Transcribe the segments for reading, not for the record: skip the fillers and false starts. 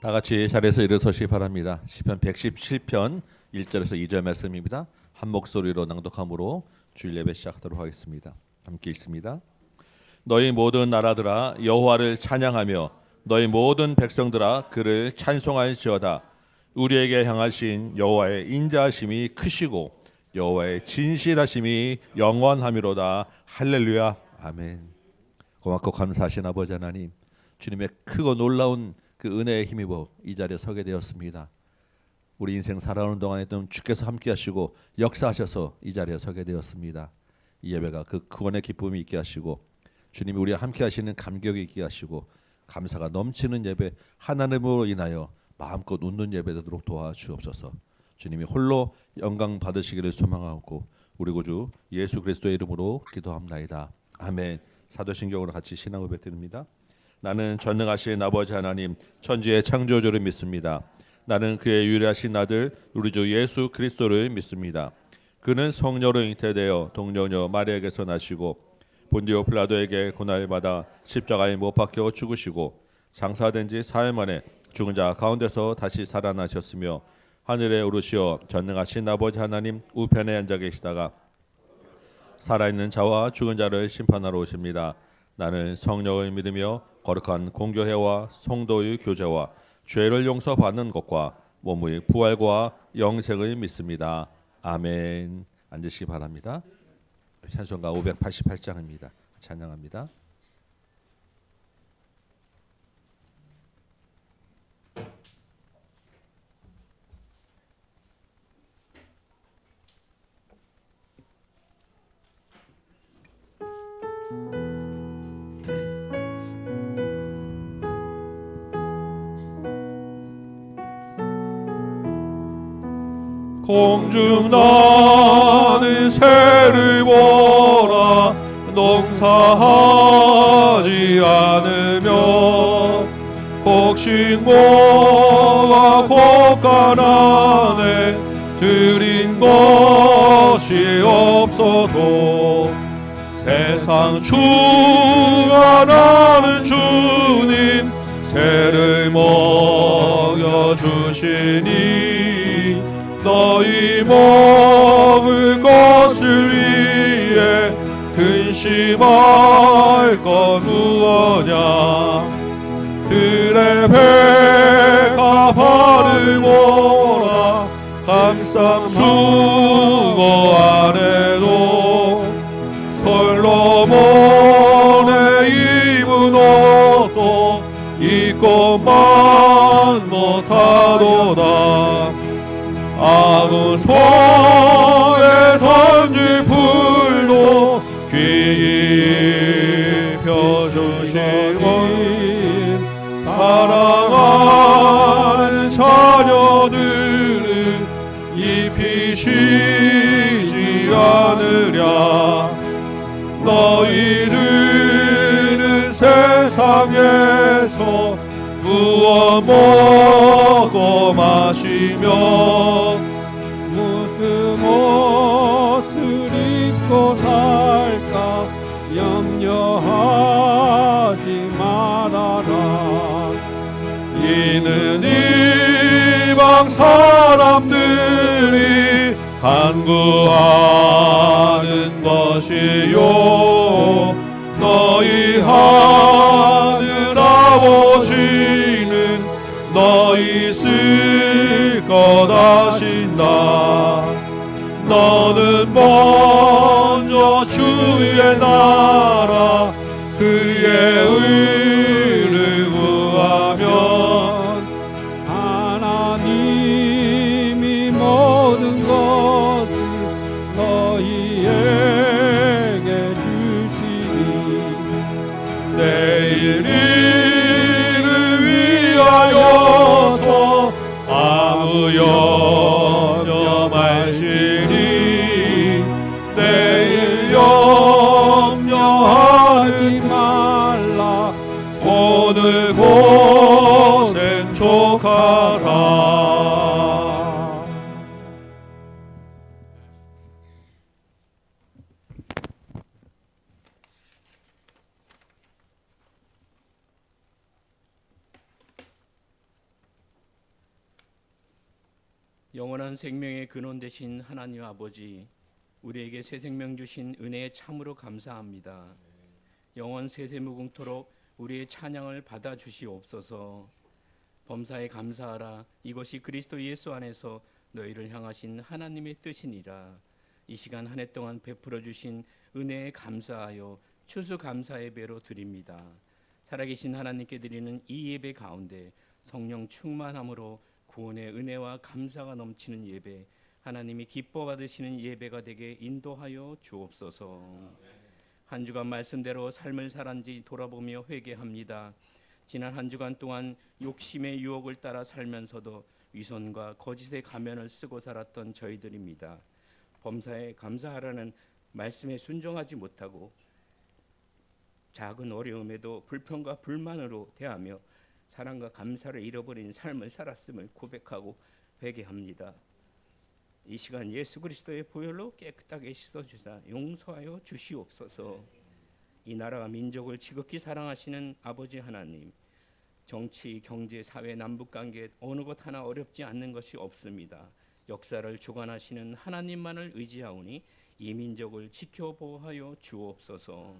다 같이 자리에서 일어서시기 바랍니다. 시편 117편 1절에서 2절 말씀입니다. 한 목소리로 낭독함으로 주일 예배 시작하도록 하겠습니다. 함께 읽습니다. 너희 모든 나라들아 여호와를 찬양하며 너희 모든 백성들아 그를 찬송할지어다. 우리에게 향하신 여호와의 인자하심이 크시고 여호와의 진실하심이 영원하미로다. 할렐루야. 아멘. 고맙고 감사하신 아버지 하나님, 주님의 크고 놀라운 그 은혜에 힘입어 이 자리에 서게 되었습니다. 우리 인생 살아오는 동안에 좀 주께서 함께 하시고 역사하셔서 이 자리에 서게 되었습니다. 이 예배가 그 구원의 기쁨이 있게 하시고 주님이 우리와 함께 하시는 감격이 있게 하시고 감사가 넘치는 예배, 하나님으로 인하여 마음껏 웃는 예배 되도록 도와주옵소서. 주님이 홀로 영광 받으시기를 소망하고 우리 구주 예수 그리스도의 이름으로 기도합나이다. 아멘. 사도신경으로 같이 신앙 고백 드립니다. 나는 전능하신 아버지 하나님 천지의 창조주를 믿습니다. 나는 그의 유일하신 아들 우리 주 예수 그리스도를 믿습니다. 그는 성령으로 잉태되어 동정녀 마리아에게서 나시고 본디오 필라도에게 고난받아 십자가에 못 박혀 죽으시고 장사된 지 사흘 만에 죽은 자 가운데서 다시 살아나셨으며 하늘에 오르시어 전능하신 아버지 하나님 우편에 앉아 계시다가 살아있는 자와 죽은 자를 심판하러 오십니다. 나는 성령을 믿으며 거룩한 공교회와 성도의 교제와 죄를 용서받는 것과 몸의 부활과 영생을 믿습니다. 아멘. 앉으시기 바랍니다. 찬송가 588장입니다. 찬양합니다. 공중 나는 새를 보라 농사하지 않으며 곡식모가 곳간안에 들인 것이 없어도 세상 주관하는 주님 새를 먹여주시니 너희 먹을 것을 위해 근심할 건 무엇냐. 들의 배가 발을 모아 감상 수고 안 해도 솔로몬의 입은 옷도 입고만 못하도다. 아무 손에 던질 불도 귀히 펴주시고 사랑하는 자녀들을 입히시지 않으랴. 너희들은 세상에서 무엇 먹고 마시며 무슨 옷을 입고 살까 염려하지 말아라. 이는 이방 사람들이 간구하는 것이요 너희 하늘 아버지는 너희 쓸 것 아신다. 너는 먼저 주의 나라 그의 의를 구하면 하나님이 모든 것을 너희에게 주시니 내일 일을 위하여서 아무 염려 말지니 내일 염려하는 영원한 생명의 근원 되신 하나님 아버지, 우리에게 새 생명 주신 은혜에 참으로 감사합니다. 영원 세세무궁토록 우리의 찬양을 받아 주시옵소서. 범사에 감사하라. 이것이 그리스도 예수 안에서 너희를 향하신 하나님의 뜻이니라. 이 시간 한 해 동안 베풀어 주신 은혜에 감사하여 추수 감사 예배로 드립니다. 살아계신 하나님께 드리는 이 예배 가운데 성령 충만함으로 구원의 은혜와 감사가 넘치는 예배, 하나님이 기뻐 받으시는 예배가 되게 인도하여 주옵소서. 한 주간 말씀대로 삶을 살았는지 돌아보며 회개합니다. 지난 한 주간 동안 욕심의 유혹을 따라 살면서도 위선과 거짓의 가면을 쓰고 살았던 저희들입니다. 범사에 감사하라는 말씀에 순종하지 못하고 작은 어려움에도 불평과 불만으로 대하며 사랑과 감사를 잃어버린 삶을 살았음을 고백하고 회개합니다. 이 시간 예수 그리스도의 보혈로 깨끗하게 씻어주사 용서하여 주시옵소서. 이 나라와 민족을 지극히 사랑하시는 아버지 하나님, 정치, 경제, 사회, 남북관계 어느 것 하나 어렵지 않는 것이 없습니다. 역사를 주관하시는 하나님만을 의지하오니 이 민족을 지켜보호하여 주옵소서.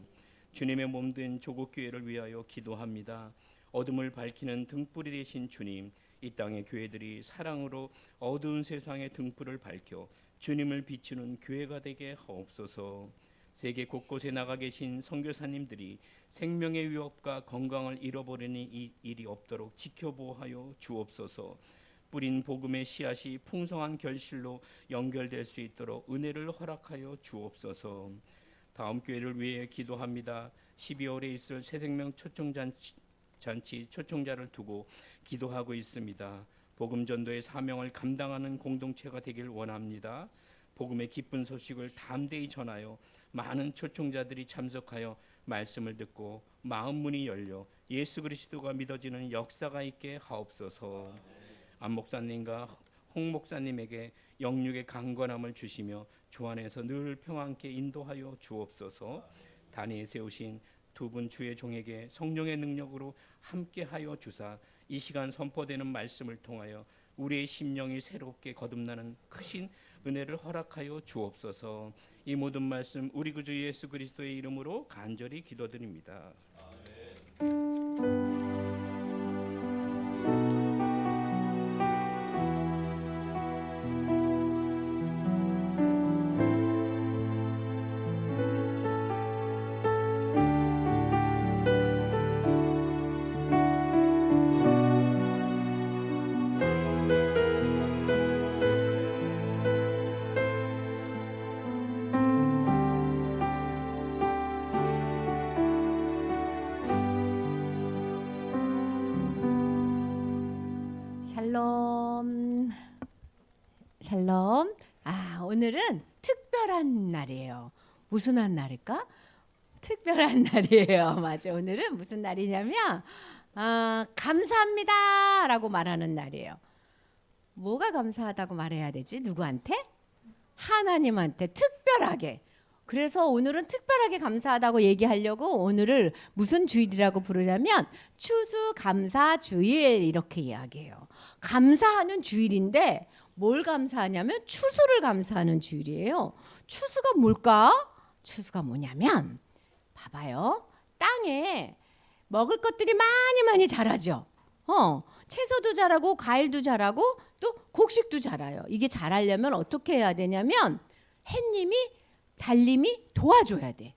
주님의 몸된 조국교회를 위하여 기도합니다. 어둠을 밝히는 등불이 되신 주님, 이 땅의 교회들이 사랑으로 어두운 세상의 등불을 밝혀 주님을 비추는 교회가 되게 하옵소서. 세계 곳곳에 나가 계신 선교사님들이 생명의 위협과 건강을 잃어버리니 이 일이 없도록 지켜보호하여 주옵소서. 뿌린 복음의 씨앗이 풍성한 결실로 연결될 수 있도록 은혜를 허락하여 주옵소서. 다음 교회를 위해 기도합니다. 12월에 있을 새생명 초청잔치 초청자를 두고 기도하고 있습니다. 복음 전도의 사명을 감당하는 공동체가 되길 원합니다. 복음의 기쁜 소식을 담대히 전하여 많은 초청자들이 참석하여 말씀을 듣고 마음 문이 열려 예수 그리스도가 믿어지는 역사가 있게 하옵소서. 안 목사님과 홍 목사님에게 영육의 강건함을 주시며 주 안에서 늘 평안케 인도하여 주옵소서. 단위에 세우신 두 분 주의 종에게 성령의 능력으로 함께하여 주사 이 시간 선포되는 말씀을 통하여 우리의 심령이 새롭게 거듭나는 크신 은혜를 허락하여 주옵소서. 이 모든 말씀 우리 구주 예수 그리스도의 이름으로 간절히 기도드립니다. 샬롬. 샬롬. 오늘은 특별한 날이에요. 무슨 한 날일까? 특별한 날이에요. 맞아. 오늘은 무슨 날이냐면 감사합니다라고 말하는 날이에요. 뭐가 감사하다고 말해야 되지? 누구한테? 하나님한테 특별하게. 그래서 오늘은 특별하게 감사하다고 얘기하려고 오늘을 무슨 주일이라고 부르냐면 추수감사주일 이렇게 이야기해요. 감사하는 주일인데 뭘 감사하냐면 추수를 감사하는 주일이에요. 추수가 뭘까? 추수가 뭐냐면 봐봐요. 땅에 먹을 것들이 많이 자라죠. 채소도 자라고 과일도 자라고 또 곡식도 자라요. 이게 자라려면 어떻게 해야 되냐면 햇님이 달님이 도와줘야 돼.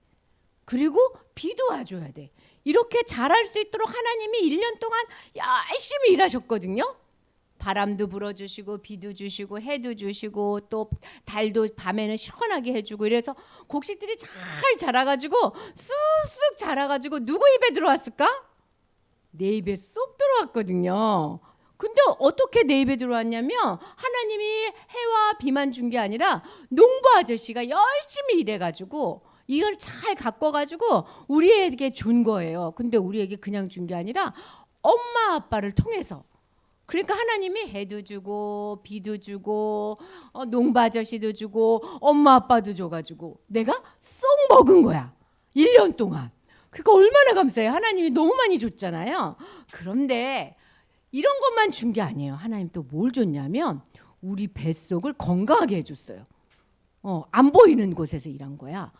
그리고 비도 와줘야 돼. 이렇게 자랄 수 있도록 하나님이 1년 동안 열심히 일하셨거든요. 바람도 불어주시고 비도 주시고 해도 주시고 또 달도 밤에는 시원하게 해주고 이래서 곡식들이 잘 자라가지고 쑥쑥 자라가지고 누구 입에 들어왔을까? 내 입에 쏙 들어왔거든요. 근데 어떻게 내 입에 들어왔냐면 하나님이 해와 비만 준 게 아니라 농부 아저씨가 열심히 일해가지고 이걸 잘 가꿔가지고 우리에게 준 거예요. 근데 우리에게 그냥 준 게 아니라 엄마 아빠를 통해서. 그러니까 하나님이 해도 주고 비도 주고 농부 아저씨도 주고 엄마 아빠도 줘가지고 내가 쏙 먹은 거야. 1년 동안. 그러니까 얼마나 감사해요. 하나님이 너무 많이 줬잖아요. 그런데 이런 것만 준 게 아니에요. 하나님 또 뭘 줬냐면 우리 뱃속을 건강하게 해줬어요. 안 보이는 곳에서 일한 거야.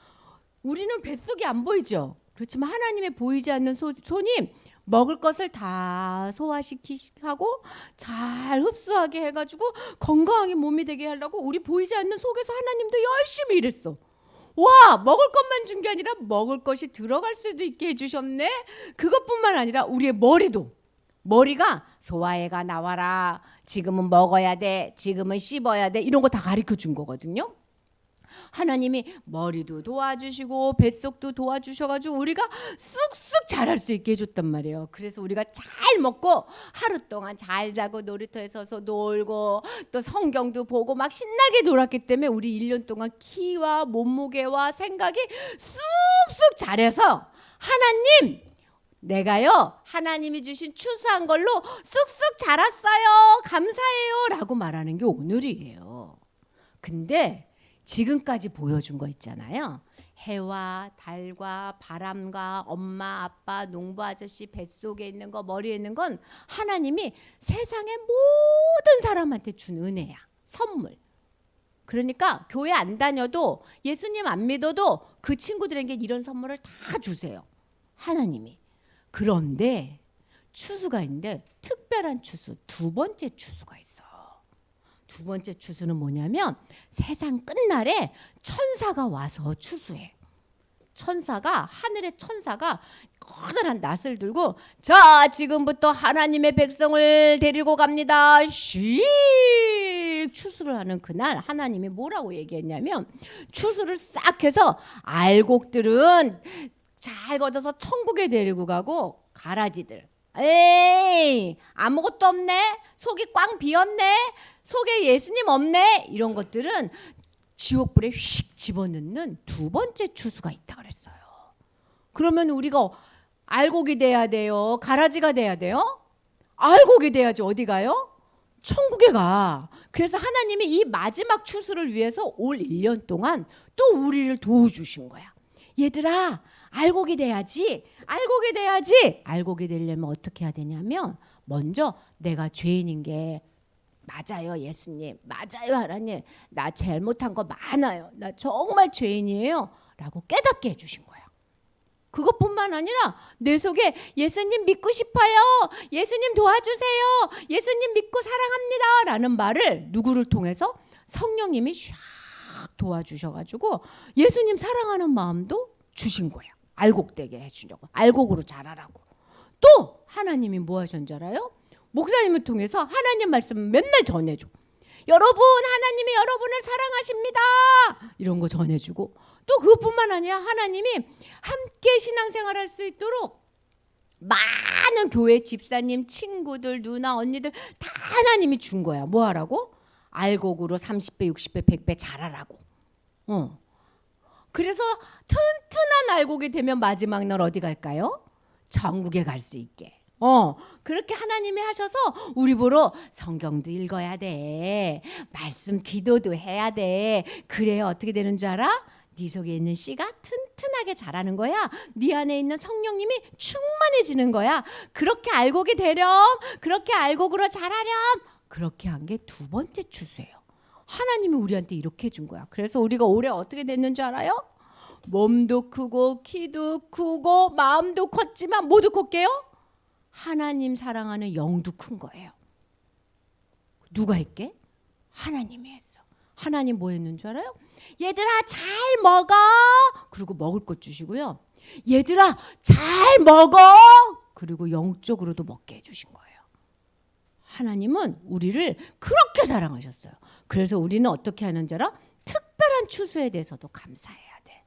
우리는 뱃속이 안 보이죠. 그렇지만 하나님의 보이지 않는 손이 먹을 것을 다 소화시키고 잘 흡수하게 해가지고 건강하게 몸이 되게 하려고 우리 보이지 않는 속에서 하나님도 열심히 일했어. 와, 먹을 것만 준 게 아니라 먹을 것이 들어갈 수도 있게 해주셨네. 그것뿐만 아니라 우리의 머리가 소화해가 나와라. 지금은 먹어야 돼. 지금은 씹어야 돼. 이런 거 다 가르쳐 준 거거든요. 하나님이 머리도 도와주시고 뱃속도 도와주셔가지고 우리가 쑥쑥 자랄 수 있게 해줬단 말이에요. 그래서 우리가 잘 먹고 하루 동안 잘 자고 놀이터에 서서 놀고 또 성경도 보고 막 신나게 놀았기 때문에 우리 1년 동안 키와 몸무게와 생각이 쑥쑥 자라서 하나님, 내가요 하나님이 주신 추수한 걸로 쑥쑥 자랐어요. 감사해요 라고 말하는 게 오늘이에요. 근데 지금까지 보여준 거 있잖아요. 해와 달과 바람과 엄마 아빠 농부 아저씨 뱃속에 있는 거 머리에 있는 건 하나님이 세상의 모든 사람한테 준 은혜야. 선물. 그러니까 교회 안 다녀도 예수님 안 믿어도 그 친구들에게 이런 선물을 다 주세요. 하나님이. 그런데 추수가 있는데 특별한 추수, 두 번째 추수가 있어. 두 번째 추수는 뭐냐면 세상 끝날에 천사가 와서 추수해. 하늘의 천사가 커다란 낫을 들고 자, 지금부터 하나님의 백성을 데리고 갑니다. 씩 추수를 하는 그날 하나님이 뭐라고 얘기했냐면 추수를 싹 해서 알곡들은 잘 걷어서 천국에 데리고 가고 가라지들 에이 아무것도 없네. 속이 꽝 비었네. 속에 예수님 없네. 이런 것들은 지옥불에 휙 집어넣는 두 번째 추수가 있다 그랬어요. 그러면 우리가 알곡이 돼야 돼요? 가라지가 돼야 돼요? 알곡이 돼야지. 어디 가요? 천국에 가. 그래서 하나님이 이 마지막 추수를 위해서 올 1년 동안 또 우리를 도와주신 거야. 얘들아, 알곡이 돼야지. 알곡이 되려면 어떻게 해야 되냐면 먼저 내가 죄인인 게 맞아요, 예수님. 맞아요, 하나님. 나 잘못한 거 많아요. 나 정말 죄인이에요. 라고 깨닫게 해주신 거야. 그것뿐만 아니라 내 속에 예수님 믿고 싶어요. 예수님 도와주세요. 예수님 믿고 사랑합니다. 라는 말을 누구를 통해서? 성령님이 샥 도와주셔가지고 예수님 사랑하는 마음도 주신 거야. 알곡되게 해주려고. 알곡으로 자라라고. 또 하나님이 뭐 하셨는 줄 알아요? 목사님을 통해서 하나님 말씀을 맨날 전해줘. 여러분, 하나님이 여러분을 사랑하십니다. 이런 거 전해주고 또 그것뿐만 아니라 하나님이 함께 신앙생활할 수 있도록 많은 교회 집사님, 친구들, 누나, 언니들 다 하나님이 준 거야. 뭐 하라고? 알곡으로 30배, 60배, 100배 자라라고. 그래서 튼튼한 알곡이 되면 마지막 날 어디 갈까요? 천국에 갈 수 있게. 그렇게 하나님이 하셔서 우리 보러 성경도 읽어야 돼. 말씀 기도도 해야 돼. 그래야 어떻게 되는 줄 알아? 네 속에 있는 씨가 튼튼하게 자라는 거야. 네 안에 있는 성령님이 충만해지는 거야. 그렇게 알곡이 되렴. 그렇게 알곡으로 자라렴. 그렇게 한 게 두 번째 추수예요. 하나님이 우리한테 이렇게 해준 거야. 그래서 우리가 올해 어떻게 됐는 줄 알아요? 몸도 크고 키도 크고 마음도 컸지만 모두 컸게요? 하나님 사랑하는 영도 큰 거예요. 누가 했게? 하나님이 했어. 하나님 뭐 했는 줄 알아요? 얘들아 잘 먹어. 그리고 먹을 것 주시고요. 얘들아 잘 먹어. 그리고 영적으로도 먹게 해주신 거예요. 하나님은 우리를 그렇게 사랑하셨어요. 그래서 우리는 어떻게 하는 줄 알아? 특별한 추수에 대해서도 감사해야 돼.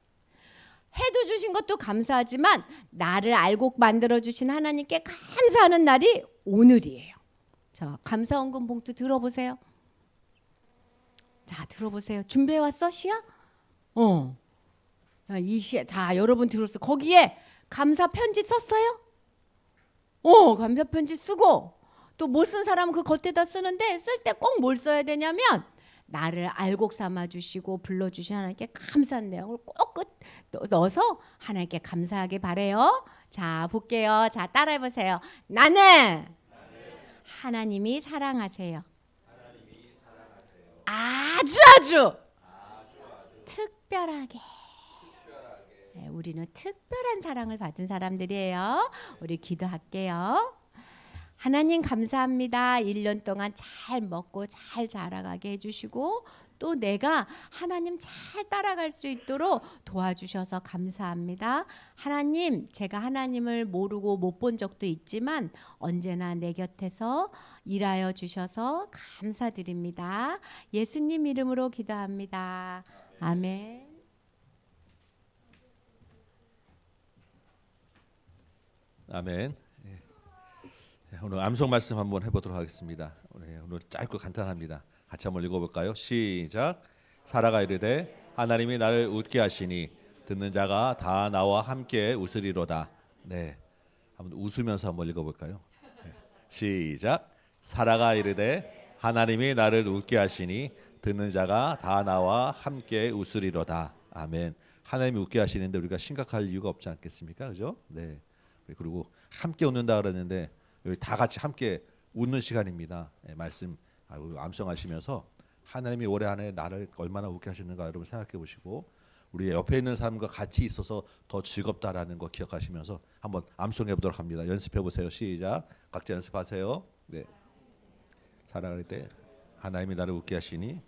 해도 주신 것도 감사하지만 나를 알곡 만들어주신 하나님께 감사하는 날이 오늘이에요. 자, 감사원금 봉투 들어보세요. 자, 들어보세요. 준비해 왔어, 시야? 이 시야 다 여러분 들었어. 거기에 감사 편지 썼어요? 감사 편지 쓰고 또 못 쓴 사람은 그 겉에다 쓰는데 쓸 때 꼭 뭘 써야 되냐면 나를 알곡 삼아 주시고 불러 주신 하나님께 감사한 내용을 꼭 넣어서 하나님께 감사하게 바래요. 자, 볼게요. 자, 따라해 보세요. 나는 하나님이 사랑하세요. 아주 특별하게. 네, 우리는 특별한 사랑을 받은 사람들이에요. 우리 기도할게요. 하나님 감사합니다. 1년 동안 잘 먹고 잘 자라가게 해주시고 또 내가 하나님 잘 따라갈 수 있도록 도와주셔서 감사합니다. 하나님, 제가 하나님을 모르고 못 본 적도 있지만 언제나 내 곁에서 일하여 주셔서 감사드립니다. 예수님 이름으로 기도합니다. 아멘. 아멘. 오늘 암송 말씀 한번 해보도록 하겠습니다. 오늘 짧고 간단합니다. 같이 한번 읽어볼까요? 시작. 사라가 이르되 하나님이 나를 웃게 하시니 듣는 자가 다 나와 함께 웃으리로다. 네, 한번 웃으면서 한번 읽어볼까요? 네. 시작. 사라가 이르되 하나님이 나를 웃게 하시니 듣는 자가 다 나와 함께 웃으리로다. 아멘. 하나님이 웃게 하시는데 우리가 심각할 이유가 없지 않겠습니까? 그죠? 네. 그리고 함께 웃는다 그랬는데 여기 다 같이 함께 웃는 시간입니다. 네, 말씀 암송하시면서 하나님이 올해 안에 나를 얼마나 웃게 하셨는가 여러분 생각해 보시고 우리 옆에 있는 사람과 같이 있어서 더 즐겁다라는 거 기억하시면서 한번 암송해 보도록 합니다. 연습해 보세요. 시작. 각자 연습하세요. 네. 살아갈 때 하나님이 나를 웃게 하시니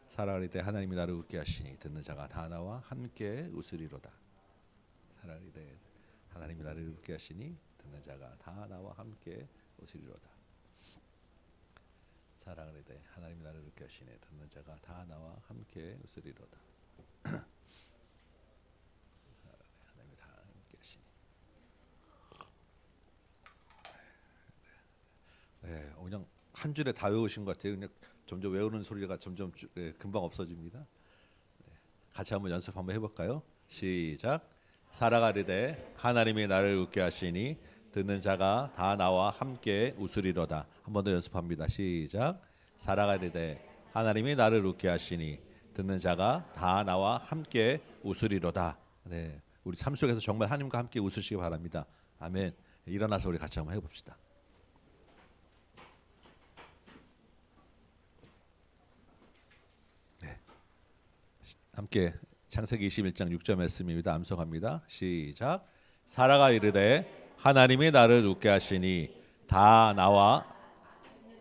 살아갈 때 하나님이 나를 웃게 하시니 듣는 자가 다 나와 함께 웃으리로다. 살아갈 때 하나님이 나를 웃게 하시니 듣는 자가 다 나와 함께 웃으리로다. 살아갈 때 하나님이 나를 웃게 하시니 듣는 자가 다 나와 함께 웃으리로다. 하나님이 다 함께 하시니. 네, 그냥 한 줄에 다 외우신 것 같아요. 그냥 점점 외우는 소리가 점점 금방 없어집니다. 네. 같이 한번 연습 한번 해볼까요? 시작. 살아가리되 하나님이 나를 웃게 하시니 듣는 자가 다 나와 함께 웃으리로다. 한 번 더 연습합니다. 시작. 살아가리되 하나님이 나를 웃게 하시니 듣는 자가 다 나와 함께 웃으리로다. 네, 우리 삶 속에서 정말 하나님과 함께 웃으시기 바랍니다. 아멘. 일어나서 우리 같이 한번 해봅시다. 함께 창세기 21장 6절 말씀입니다. 암송합니다. 시작. 사라가 이르되 하나님이 나를 웃게 하시니 다 나와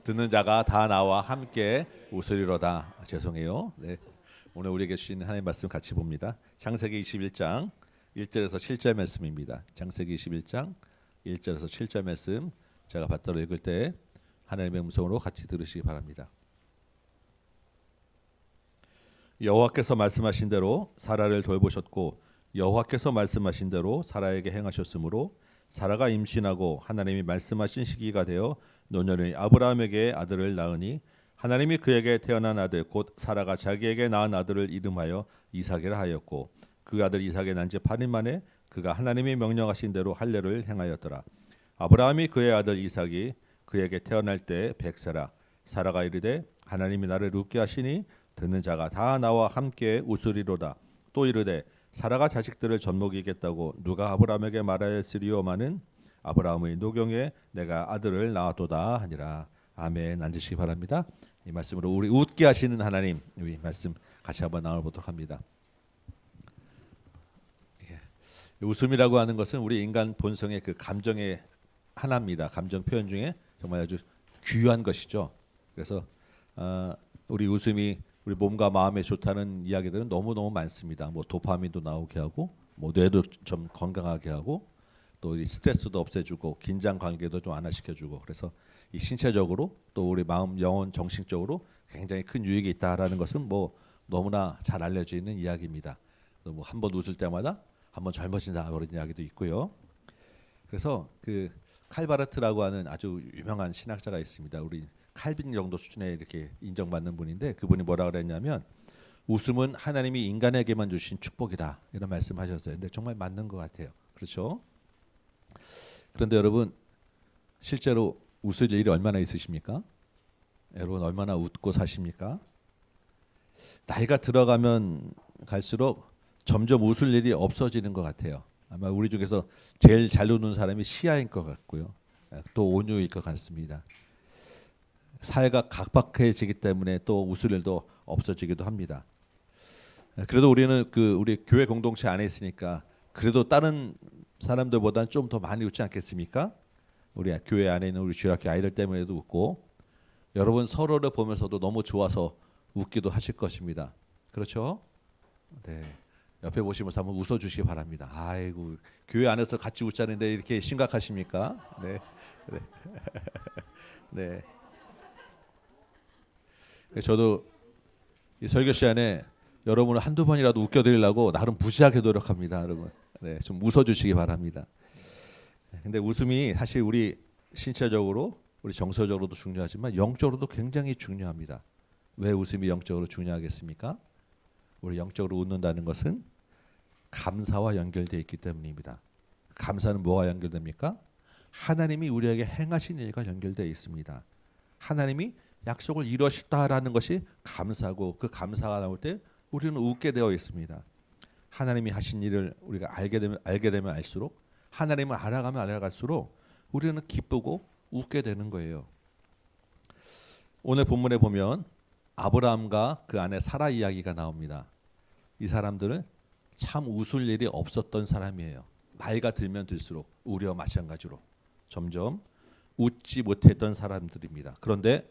듣는 자가 다 나와 함께 웃으리로다. 죄송해요. 네. 오늘 우리에게 주신 하나님 말씀 같이 봅니다. 창세기 21장 1절에서 7절 말씀입니다. 창세기 21장 1절에서 7절 말씀 제가 받들어 읽을 때 하나님의 음성으로 같이 들으시기 바랍니다. 여호와께서 말씀하신 대로 사라를 돌보셨고 여호와께서 말씀하신 대로 사라에게 행하셨으므로 사라가 임신하고 하나님이 말씀하신 시기가 되어 노년의 아브라함에게 아들을 낳으니 하나님이 그에게 태어난 아들 곧 사라가 자기에게 낳은 아들을 이름하여 이삭이라 하였고 그 아들 이삭이 난 지 8일 만에 그가 하나님이 명령하신 대로 할례를 행하였더라. 아브라함이 그의 아들 이삭이 그에게 태어날 때 100세라. 사라가 이르되 하나님이 나를 웃게 하시니 듣는 자가 다 나와 함께 웃으리로다. 또 이르되 사라가 자식들을 젖먹이겠다고 누가 아브라함에게 말하였으리오마는 아브라함의 노경에 내가 아들을 낳았도다 하니라. 아멘. 앉으시기 바랍니다. 이 말씀으로 우리 웃게 하시는 하나님 이 말씀 같이 한번 나눠보도록 합니다. 웃음이라고 하는 것은 우리 인간 본성의 그 감정의 하나입니다. 감정 표현 중에 정말 아주 귀한 것이죠. 그래서 우리 웃음이 우리 몸과 마음에 좋다는 이야기들은 너무너무 많습니다. 뭐 도파민도 나오게 하고 뭐 뇌도 좀 건강하게 하고 또 이 스트레스도 없애주고 긴장 관계도 좀 완화시켜주고 그래서 이 신체적으로 또 우리 마음, 영혼, 정신적으로 굉장히 큰 유익이 있다라는 것은 뭐 너무나 잘 알려져 있는 이야기입니다. 뭐 한 번 웃을 때마다 한 번 젊어진다 그런 이야기도 있고요. 그래서 그 칼바르트라고 하는 아주 유명한 신학자가 있습니다. 우리 칼빈 정도 수준에 이렇게 인정받는 분인데 그분이 뭐라 그랬냐면 웃음은 하나님이 인간에게만 주신 축복이다 이런 말씀하셨어요. 근데 정말 맞는 것 같아요. 그렇죠? 그런데 여러분 실제로 웃을 일이 얼마나 있으십니까? 여러분 얼마나 웃고 사십니까? 나이가 들어가면 갈수록 점점 웃을 일이 없어지는 것 같아요. 아마 우리 중에서 제일 잘 웃는 사람이 시아인 것 같고요. 또 온유일 것 같습니다. 사회가 각박해지기 때문에 또 웃을 일도 없어지기도 합니다. 그래도 우리는 우리 교회 공동체 안에 있으니까 그래도 다른 사람들보다는 좀 더 많이 웃지 않겠습니까? 우리 교회 안에 있는 우리 주일학교 아이들 때문에도 웃고, 여러분 서로를 보면서도 너무 좋아서 웃기도 하실 것입니다. 그렇죠? 네. 옆에 보시면서 한번 웃어주시기 바랍니다. 아이고, 교회 안에서 같이 웃자는데 이렇게 심각하십니까? 네. 네. 네. 저도 이 설교 시간에 여러분을 한두 번이라도 웃겨드리려고 나름 부시하게 노력합니다, 여러분. 네, 좀 웃어주시기 바랍니다. 근데 웃음이 사실 우리 신체적으로, 우리 정서적으로도 중요하지만 영적으로도 굉장히 중요합니다. 왜 웃음이 영적으로 중요하겠습니까? 우리 영적으로 웃는다는 것은 감사와 연결되어 있기 때문입니다. 감사는 뭐와 연결됩니까? 하나님이 우리에게 행하신 일과 연결되어 있습니다. 하나님이 약속을 이루셨다라는 것이 감사고, 그 감사가 나올 때 우리는 웃게 되어 있습니다. 하나님이 하신 일을 우리가 알게 되면 알수록, 하나님을 알아가면 알아갈수록 우리는 기쁘고 웃게 되는 거예요. 오늘 본문에 보면 아브라함과 그 아내 사라 이야기가 나옵니다. 이 사람들은 참 웃을 일이 없었던 사람이에요. 나이가 들면 들수록 우리와 마찬가지로 점점 웃지 못했던 사람들입니다. 그런데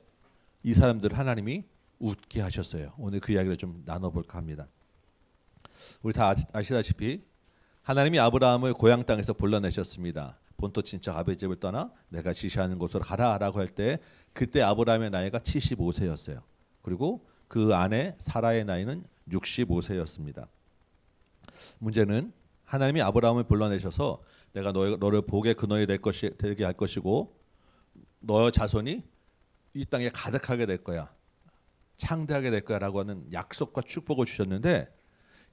이 사람들 하나님이 웃게 하셨어요. 오늘 그 이야기를 좀 나눠볼까 합니다. 우리 다 아시다시피 하나님이 아브라함을 고향 땅에서 불러내셨습니다. 본토 친척 아버지 집을 떠나 내가 지시하는 곳으로 가라라고 할 때, 그때 아브라함의 나이가 75세였어요. 그리고 그 아내 사라의 나이는 65세였습니다. 문제는 하나님이 아브라함을 불러내셔서 내가 너를 복의 근원이 되게 할 것이고 너의 자손이 이 땅에 가득하게 될 거야, 창대하게 될 거야라고 하는 약속과 축복을 주셨는데,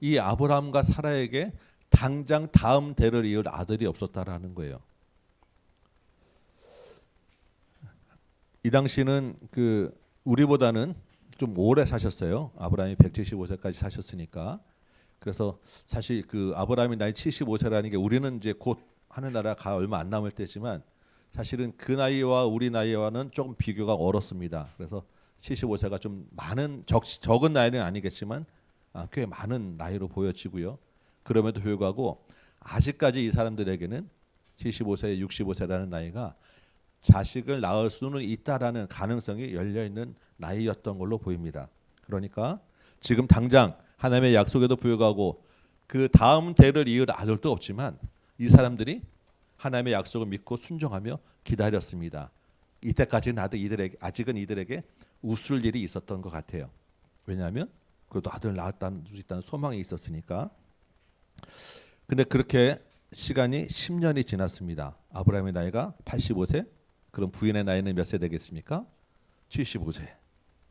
이 아브라함과 사라에게 당장 다음 대를 이을 아들이 없었다라는 거예요. 이 당시는 우리보다는 좀 오래 사셨어요. 아브라함이 175세까지 사셨으니까. 그래서 사실 아브라함이 나이 75세라는 게 우리는 이제 곧 하늘나라가 얼마 안 남을 때지만, 사실은 그 나이와 우리 나이와는 조금 비교가 어렵습니다. 그래서 75세가 좀 많은 적은 나이는 아니겠지만 꽤 많은 나이로 보여지고요. 그럼에도 불구하고 아직까지 이 사람들에게는 75세, 65세라는 나이가 자식을 낳을 수는 있다라는 가능성이 열려 있는 나이였던 걸로 보입니다. 그러니까 지금 당장 하나님의 약속에도 불구하고 그 다음 대를 이을 아들도 없지만 이 사람들이 하나님의 약속을 믿고 순종하며 기다렸습니다. 이때까지는 아직은 이들에게 웃을 일이 있었던 것 같아요. 왜냐하면 그래도 아들 낳을 수 있다는 소망이 있었으니까. 근데 그렇게 시간이 10년이 지났습니다. 아브라함의 나이가 85세, 그럼 부인의 나이는 몇 세 되겠습니까? 75세.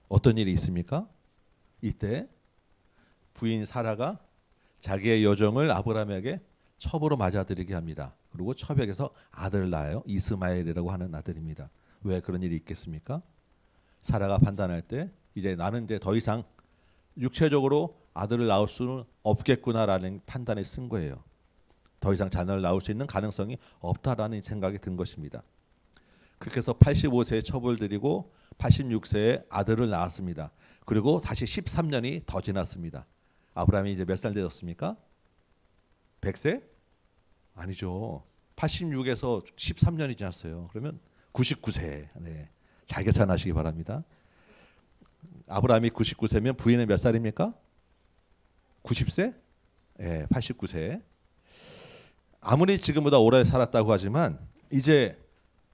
어떤 일이 있습니까? 이때 부인 사라가 자기의 여종을 아브라함에게 첩으로 맞아들이게 합니다. 그리고 첩에게서 아들을 낳아요. 이스마엘이라고 하는 아들입니다. 왜 그런 일이 있겠습니까? 사라가 판단할 때 이제 나는 이제 더 이상 육체적으로 아들을 낳을 수는 없겠구나라는 판단에 쓴 거예요. 더 이상 자녀를 낳을 수 있는 가능성이 없다라는 생각이 든 것입니다. 그렇게 해서 85세에 첩을 들이고 86세에 아들을 낳았습니다. 그리고 다시 13년이 더 지났습니다. 아브라함이 이제 몇 살 되었습니까? 100세? 아니죠. 86에서 13년이 지났어요. 그러면 99세. 네. 잘 계산하시기 바랍니다. 아브라함이 99세면 부인은 몇 살입니까? 90세? 네, 89세. 아무리 지금보다 오래 살았다고 하지만 이제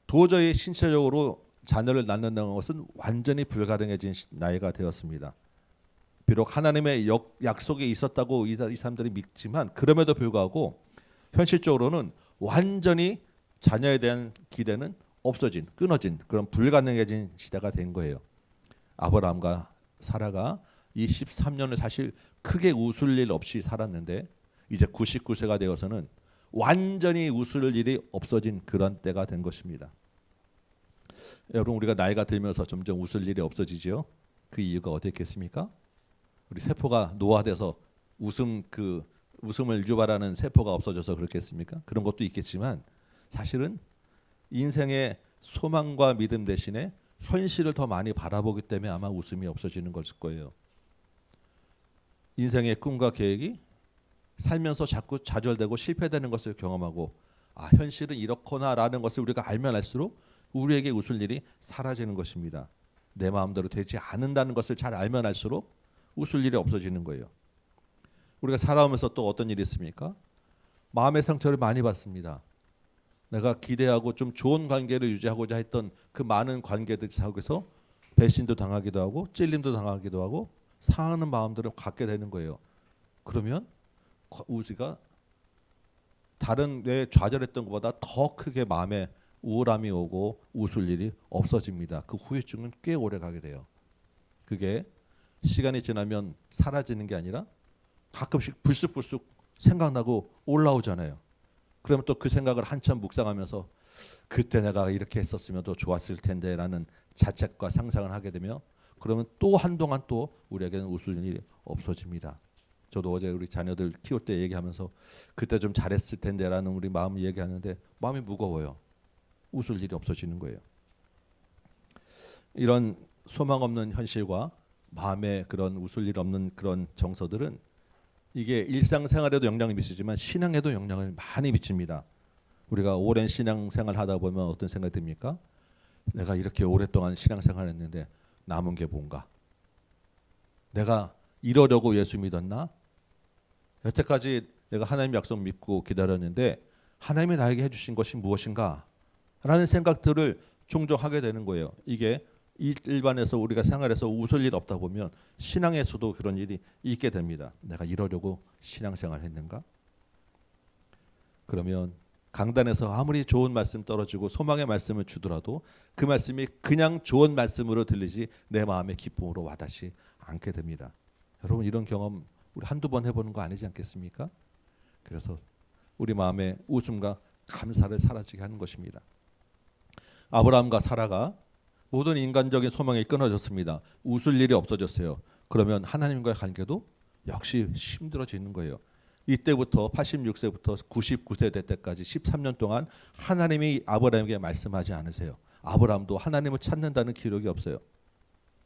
도저히 신체적으로 자녀를 낳는다는 것은 완전히 불가능해진 나이가 되었습니다. 비록 하나님의 약속이 있었다고 이 사람들이 믿지만 그럼에도 불구하고 현실적으로는 완전히 자녀에 대한 기대는 끊어진 그런 불가능해진 시대가 된 거예요. 아브라함과 사라가 이 13년을 사실 크게 웃을 일 없이 살았는데 이제 99세가 되어서는 완전히 웃을 일이 없어진 그런 때가 된 것입니다. 여러분, 우리가 나이가 들면서 점점 웃을 일이 없어지죠. 그 이유가 어떻겠습니까? 우리 세포가 노화돼서 웃음을 유발하는 세포가 없어져서 그렇겠습니까? 그런 것도 있겠지만 사실은 인생의 소망과 믿음 대신에 현실을 더 많이 바라보기 때문에 아마 웃음이 없어지는 것일 거예요. 인생의 꿈과 계획이 살면서 자꾸 좌절되고 실패되는 것을 경험하고 현실은 이렇구나라는 것을 우리가 알면 알수록 우리에게 웃을 일이 사라지는 것입니다. 내 마음대로 되지 않는다는 것을 잘 알면 알수록 웃을 일이 없어지는 거예요. 우리가 살아오면서 또 어떤 일이 있습니까? 마음의 상처를 많이 받습니다. 내가 기대하고 좀 좋은 관계를 유지하고자 했던 그 많은 관계들 속에서 배신도 당하기도 하고 찔림도 당하기도 하고 상하는 마음들을 갖게 되는 거예요. 그러면 우리가 다른 내 좌절했던 것보다 더 크게 마음에 우울함이 오고 웃을 일이 없어집니다. 그 후유증은 꽤 오래 가게 돼요. 그게 시간이 지나면 사라지는 게 아니라 가끔씩 불쑥불쑥 생각나고 올라오잖아요. 그러면 또 그 생각을 한참 묵상하면서 그때 내가 이렇게 했었으면 더 좋았을 텐데라는 자책과 상상을 하게 되며 그러면 또 한동안 또 우리에게는 웃을 일이 없어집니다. 저도 어제 우리 자녀들 키울 때 얘기하면서 그때 좀 잘했을 텐데라는 우리 마음 얘기하는데 마음이 무거워요. 웃을 일이 없어지는 거예요. 이런 소망 없는 현실과 마음에 그런 웃을 일 없는 그런 정서들은 이게 일상생활에도 영향을 미치지만 신앙에도 영향을 많이 미칩니다. 우리가 오랜 신앙생활 하다 보면 어떤 생각이 듭니까? 내가 이렇게 오랫동안 신앙생활 했는데 남은 게 뭔가? 내가 이러려고 예수 믿었나? 여태까지 내가 하나님 약속 믿고 기다렸는데 하나님이 나에게 해주신 것이 무엇인가? 라는 생각들을 종종 하게 되는 거예요. 이게 일반에서 우리가 생활에서 웃을 일 없다 보면 신앙에서도 그런 일이 있게 됩니다. 내가 이러려고 신앙생활 했는가? 그러면 강단에서 아무리 좋은 말씀 떨어지고 소망의 말씀을 주더라도 그 말씀이 그냥 좋은 말씀으로 들리지 내 마음의 기쁨으로 와닿지 않게 됩니다. 여러분 이런 경험 우리 한두 번 해보는 거 아니지 않겠습니까? 그래서 우리 마음에 웃음과 감사를 사라지게 하는 것입니다. 아브라함과 사라가 모든 인간적인 소망이 끊어졌습니다. 웃을 일이 없어졌어요. 그러면 하나님과의 관계도 역시 힘들어지는 거예요. 이때부터 86세부터 99세 될 때까지 13년 동안 하나님이 아브라함에게 말씀하지 않으세요. 아브라함도 하나님을 찾는다는 기록이 없어요.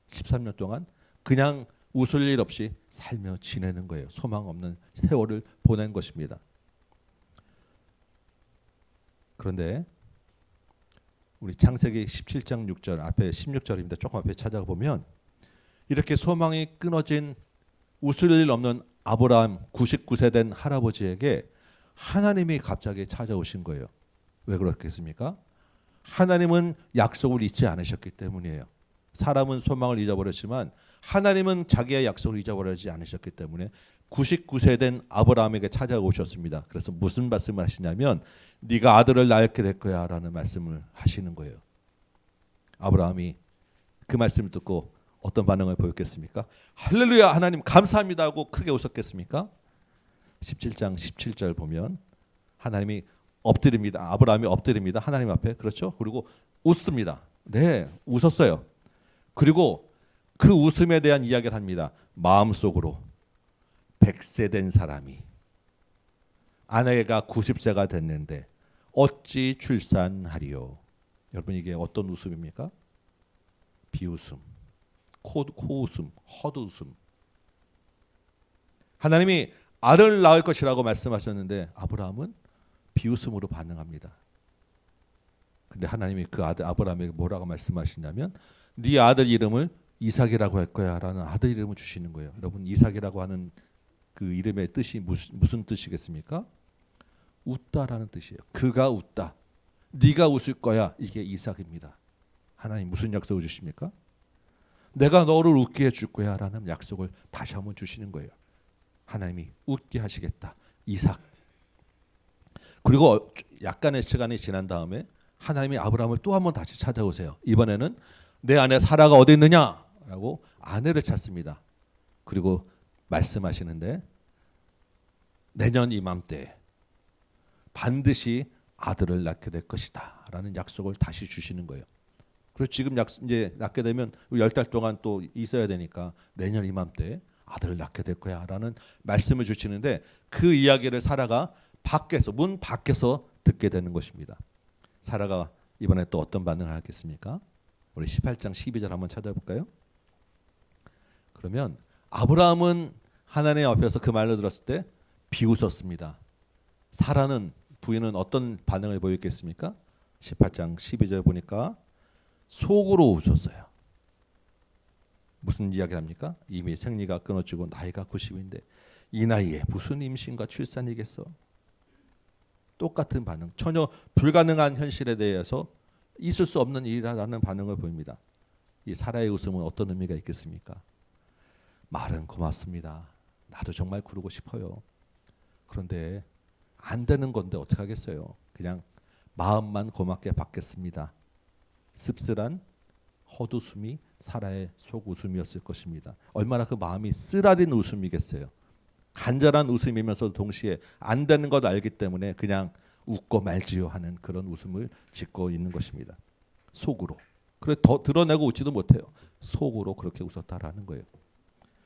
13년 동안 그냥 웃을 일 없이 살며 지내는 거예요. 소망 없는 세월을 보낸 것입니다. 그런데 우리 창세기 17장 6절 앞에 16절입니다. 조금 앞에 찾아가 보면 이렇게 소망이 끊어진 웃을 일 없는 아브라함 99세 된 할아버지에게 하나님이 갑자기 찾아오신 거예요. 왜 그렇겠습니까? 하나님은 약속을 잊지 않으셨기 때문이에요. 사람은 소망을 잊어버렸지만 하나님은 자기의 약속을 잊어버리지 않으셨기 때문에 99세 된 아브라함에게 찾아오셨습니다. 그래서 무슨 말씀을 하시냐면 네가 아들을 낳게 될 거야 라는 말씀을 하시는 거예요. 아브라함이 그 말씀을 듣고 어떤 반응을 보였겠습니까? 할렐루야 하나님 감사합니다 하고 크게 웃었겠습니까? 17장 17절 보면 하나님이 엎드립니다. 아브라함이 엎드립니다. 하나님 앞에. 그렇죠? 그리고 웃습니다. 네, 웃었어요. 그리고 그 웃음에 대한 이야기를 합니다. 마음속으로 100세 된 사람이 아내가 90세가 됐는데 어찌 출산하리요? 여러분 이게 어떤 웃음입니까? 비웃음, 코웃음, 헛웃음. 하나님이 아들을 낳을 것이라고 말씀하셨는데 아브라함은 비웃음으로 반응합니다. 근데 하나님이 그 아들 아브라함에게 뭐라고 말씀하시냐면 네 아들 이름을 이삭이라고 할 거야 라는 아들 이름을 주시는 거예요. 여러분 이삭이라고 하는 그 이름의 뜻이 무슨 뜻이겠습니까? 웃다라는 뜻이에요. 그가 웃다. 네가 웃을 거야. 이게 이삭입니다. 하나님 무슨 약속을 주십니까? 내가 너를 웃게 해줄 거야 라는 약속을 다시 한번 주시는 거예요. 하나님이 웃게 하시겠다. 이삭. 그리고 약간의 시간이 지난 다음에 하나님이 아브라함을 또 한번 다시 찾아오세요. 이번에는 내 아내 사라가 어디 있느냐라고 아내를 찾습니다. 그리고 말씀하시는데 내년 이맘때 반드시 아들을 낳게 될 것이다 라는 약속을 다시 주시는 거예요. 그리고 지금 이제 낳게 되면 10달 동안 또 있어야 되니까 내년 이맘때 아들을 낳게 될 거야라는 말씀을 주시는데 그 이야기를 사라가 밖에서 문 밖에서 듣게 되는 것입니다. 사라가 이번에 또 어떤 반응을 하겠습니까? 우리 18장 12절 한번 찾아볼까요? 그러면 아브라함은 하나님 앞에서 그 말을 들었을 때 비웃었습니다. 사라는 부인은 어떤 반응을 보였겠습니까? 18장 12절 보니까 속으로 웃었어요. 무슨 이야기를 합니까? 이미 생리가 끊어지고 나이가 90인데 이 나이에 무슨 임신과 출산이겠어? 똑같은 반응. 전혀 불가능한 현실에 대해서 있을 수 없는 일이라는 반응을 보입니다. 이 사라의 웃음은 어떤 의미가 있겠습니까? 말은 고맙습니다. 나도 정말 그러고 싶어요. 그런데 안 되는 건데 어떻게 하겠어요? 그냥 마음만 고맙게 받겠습니다. 씁쓸한 헛웃음이 사라의 속웃음이었을 것입니다. 얼마나 그 마음이 쓰라린 웃음이겠어요. 간절한 웃음이면서 동시에 안 되는 것 알기 때문에 그냥 웃고 말지요 하는 그런 웃음을 짓고 있는 것입니다. 속으로. 그래 더 드러내고 웃지도 못해요. 속으로 그렇게 웃었다라는 거예요.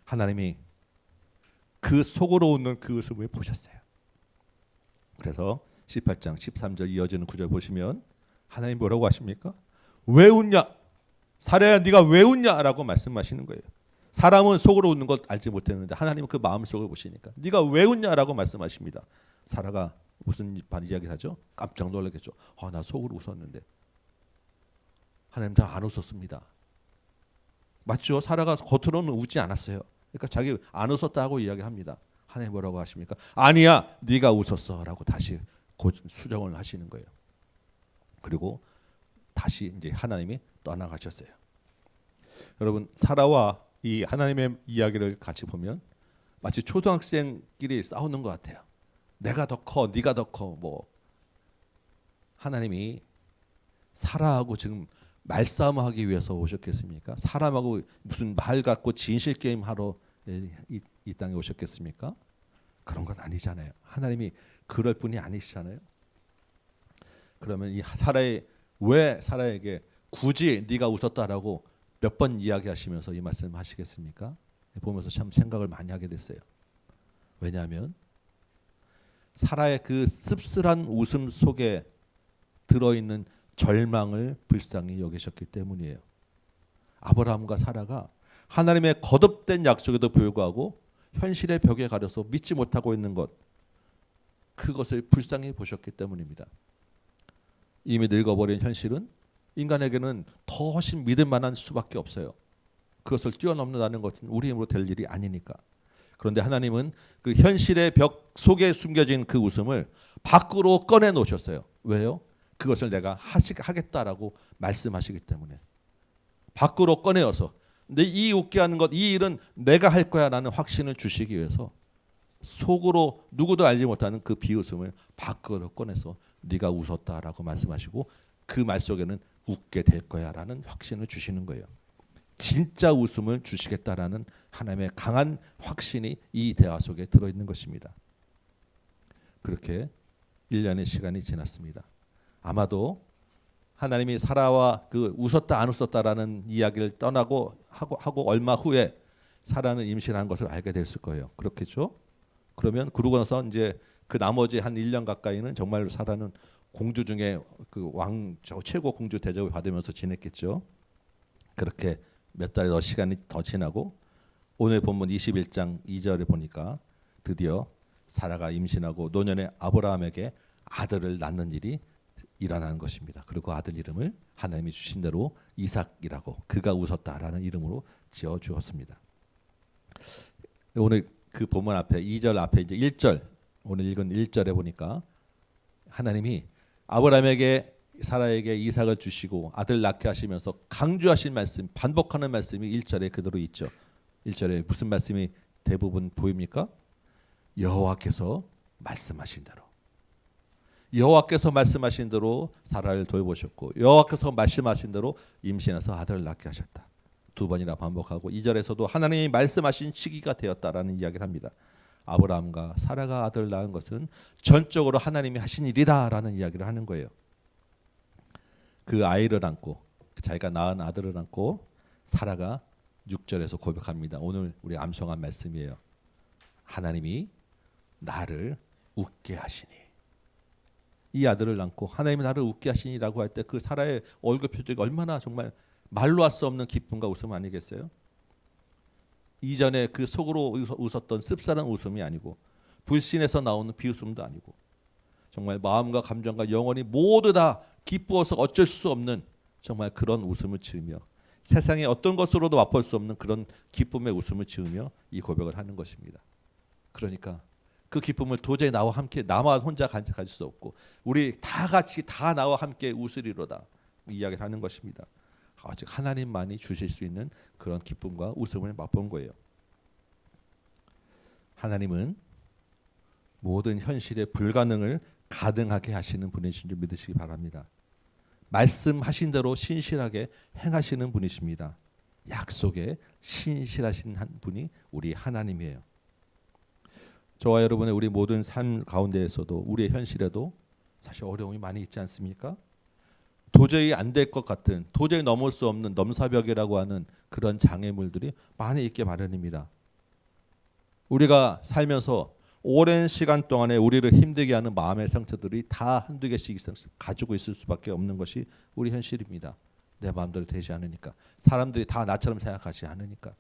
하나님이 그 속으로 웃는 그 웃음을 보셨어요. 그래서 18장 13절 이어지는 구절 보시면 하나님 뭐라고 하십니까? 왜 웃냐? 사라야 네가 왜 웃냐라고 말씀하시는 거예요. 사람은 속으로 웃는 것 알지 못했는데 하나님은 그 마음속을 보시니까 네가 왜 웃냐라고 말씀하십니다. 사라가 무슨 이야기를 하죠? 깜짝 놀라겠죠. 나 속으로 웃었는데. 하나님 다 안 웃었습니다. 맞죠? 사라가 겉으로는 웃지 않았어요. 그러니까 자기 안 웃었다고 이야기를 합니다. 하나님 뭐라고 하십니까? 아니야, 네가 웃었어라고 다시 수정을 하시는 거예요. 그리고 다시 이제 하나님이 떠나가셨어요. 여러분 사라와 이 하나님의 이야기를 같이 보면 마치 초등학생끼리 싸우는 것 같아요. 내가 더 커, 네가 더 커. 뭐 하나님이 사라하고 지금 말싸움하기 위해서 오셨겠습니까? 사람하고 무슨 말 갖고 진실 게임 하러 이 땅에 오셨겠습니까? 그런 건 아니잖아요. 하나님이 그럴 분이 아니시잖아요. 그러면 이 사라의 왜 사라에게 굳이 네가 웃었다라고 몇 번 이야기하시면서 이 말씀 하시겠습니까? 보면서 참 생각을 많이 하게 됐어요. 왜냐하면 사라의 그 씁쓸한 웃음 속에 들어있는 절망을 불쌍히 여기셨기 때문이에요. 아브라함과 사라가 하나님의 거듭된 약속에도 불구하고 현실의 벽에 가려서 믿지 못하고 있는 것, 그것을 불쌍히 보셨기 때문입니다. 이미 늙어버린 현실은 인간에게는 더 훨씬 믿을 만한 수밖에 없어요. 그것을 뛰어넘는다는 것은 우리 힘으로 될 일이 아니니까. 그런데 하나님은 그 현실의 벽 속에 숨겨진 그 웃음을 밖으로 꺼내 놓으셨어요. 왜요? 그것을 내가 하겠다라고 말씀하시기 때문에. 밖으로 꺼내어서 근데 이 웃게 하는 것, 이 일은 내가 할 거야라는 확신을 주시기 위해서 속으로 누구도 알지 못하는 그 비웃음을 밖으로 꺼내서 네가 웃었다라고 말씀하시고 그 말 속에는 웃게 될 거야라는 확신을 주시는 거예요. 진짜 웃음을 주시겠다라는 하나님의 강한 확신이 이 대화 속에 들어있는 것입니다. 그렇게 1년의 시간이 지났습니다. 아마도 하나님이 사라와 그 웃었다 안 웃었다라는 이야기를 떠나고 하고 얼마 후에 사라는 임신한 것을 알게 됐을 거예요. 그렇겠죠? 그러면 그러고 나서 이제 그 나머지 한 1년 가까이는 정말 사라는 공주 중에 그 왕 최고 공주 대접을 받으면서 지냈겠죠. 그렇게 몇 달의 더 시간이 더 지나고 오늘 본문 21장 2절에 보니까 드디어 사라가 임신하고 노년의 아브라함에게 아들을 낳는 일이 일어나는 것입니다. 그리고 아들 이름을 하나님이 주신 대로 이삭이라고 그가 웃었다라는 이름으로 지어 주었습니다. 오늘 그 본문 앞에 2절 앞에 이제 1절 오늘 읽은 1절에 보니까 하나님이 아브라함에게 사라에게 이삭을 주시고 아들 낳게 하시면서 강조하신 말씀, 반복하는 말씀이 1절에 그대로 있죠. 1절에 무슨 말씀이 대부분 보입니까? 여호와께서 말씀하신 대로. 여호와께서 말씀하신 대로 사라를 돌보셨고 여호와께서 말씀하신 대로 임신해서 아들을 낳게 하셨다. 두 번이나 반복하고 2절에서도 하나님이 말씀하신 시기가 되었다라는 이야기를 합니다. 아브라함과 사라가 아들을 낳은 것은 전적으로 하나님이 하신 일이다라는 이야기를 하는 거예요. 그 아이를 안고 자기가 낳은 아들을 안고 사라가 6절에서 고백합니다. 오늘 우리 암송한 말씀이에요. 하나님이 나를 웃게 하시니. 이 아들을 낳고 하나님이 나를 웃게 하시니라고 할 때 그 사라의 얼굴 표정이 얼마나 정말 말로 할 수 없는 기쁨과 웃음 아니겠어요? 이전에 그 속으로 웃었던 씁쓸한 웃음이 아니고 불신에서 나오는 비웃음도 아니고 정말 마음과 감정과 영혼이 모두 다 기쁘어서 어쩔 수 없는 정말 그런 웃음을 지으며 세상에 어떤 것으로도 맛볼 수 없는 그런 기쁨의 웃음을 지으며 이 고백을 하는 것입니다. 그러니까 그 기쁨을 도저히 나와 함께 나만 혼자 가질 수 없고 우리 다 같이 다 나와 함께 웃으리로다 이야기를 하는 것입니다. 오직 하나님만이 주실 수 있는 그런 기쁨과 웃음을 맛본 거예요. 하나님은 모든 현실의 불가능을 가능하게 하시는 분이신 줄 믿으시기 바랍니다. 말씀하신 대로 신실하게 행하시는 분이십니다. 약속에 신실하신 한 분이 우리 하나님이에요. 저와 여러분의 우리 모든 삶 가운데에서도 우리의 현실에도 사실 어려움이 많이 있지 않습니까? 도저히 안 될 것 같은 도저히 넘을 수 없는 넘사벽이라고 하는 그런 장애물들이 많이 있게 마련입니다. 우리가 살면서 오랜 시간 동안에 우리를 힘들게 하는 마음의 상처들이 다 한두 개씩 가지고 있을 수밖에 없는 것이 우리 현실입니다. 내 마음대로 되지 않으니까 사람들이 다 나처럼 생각하지 않으니까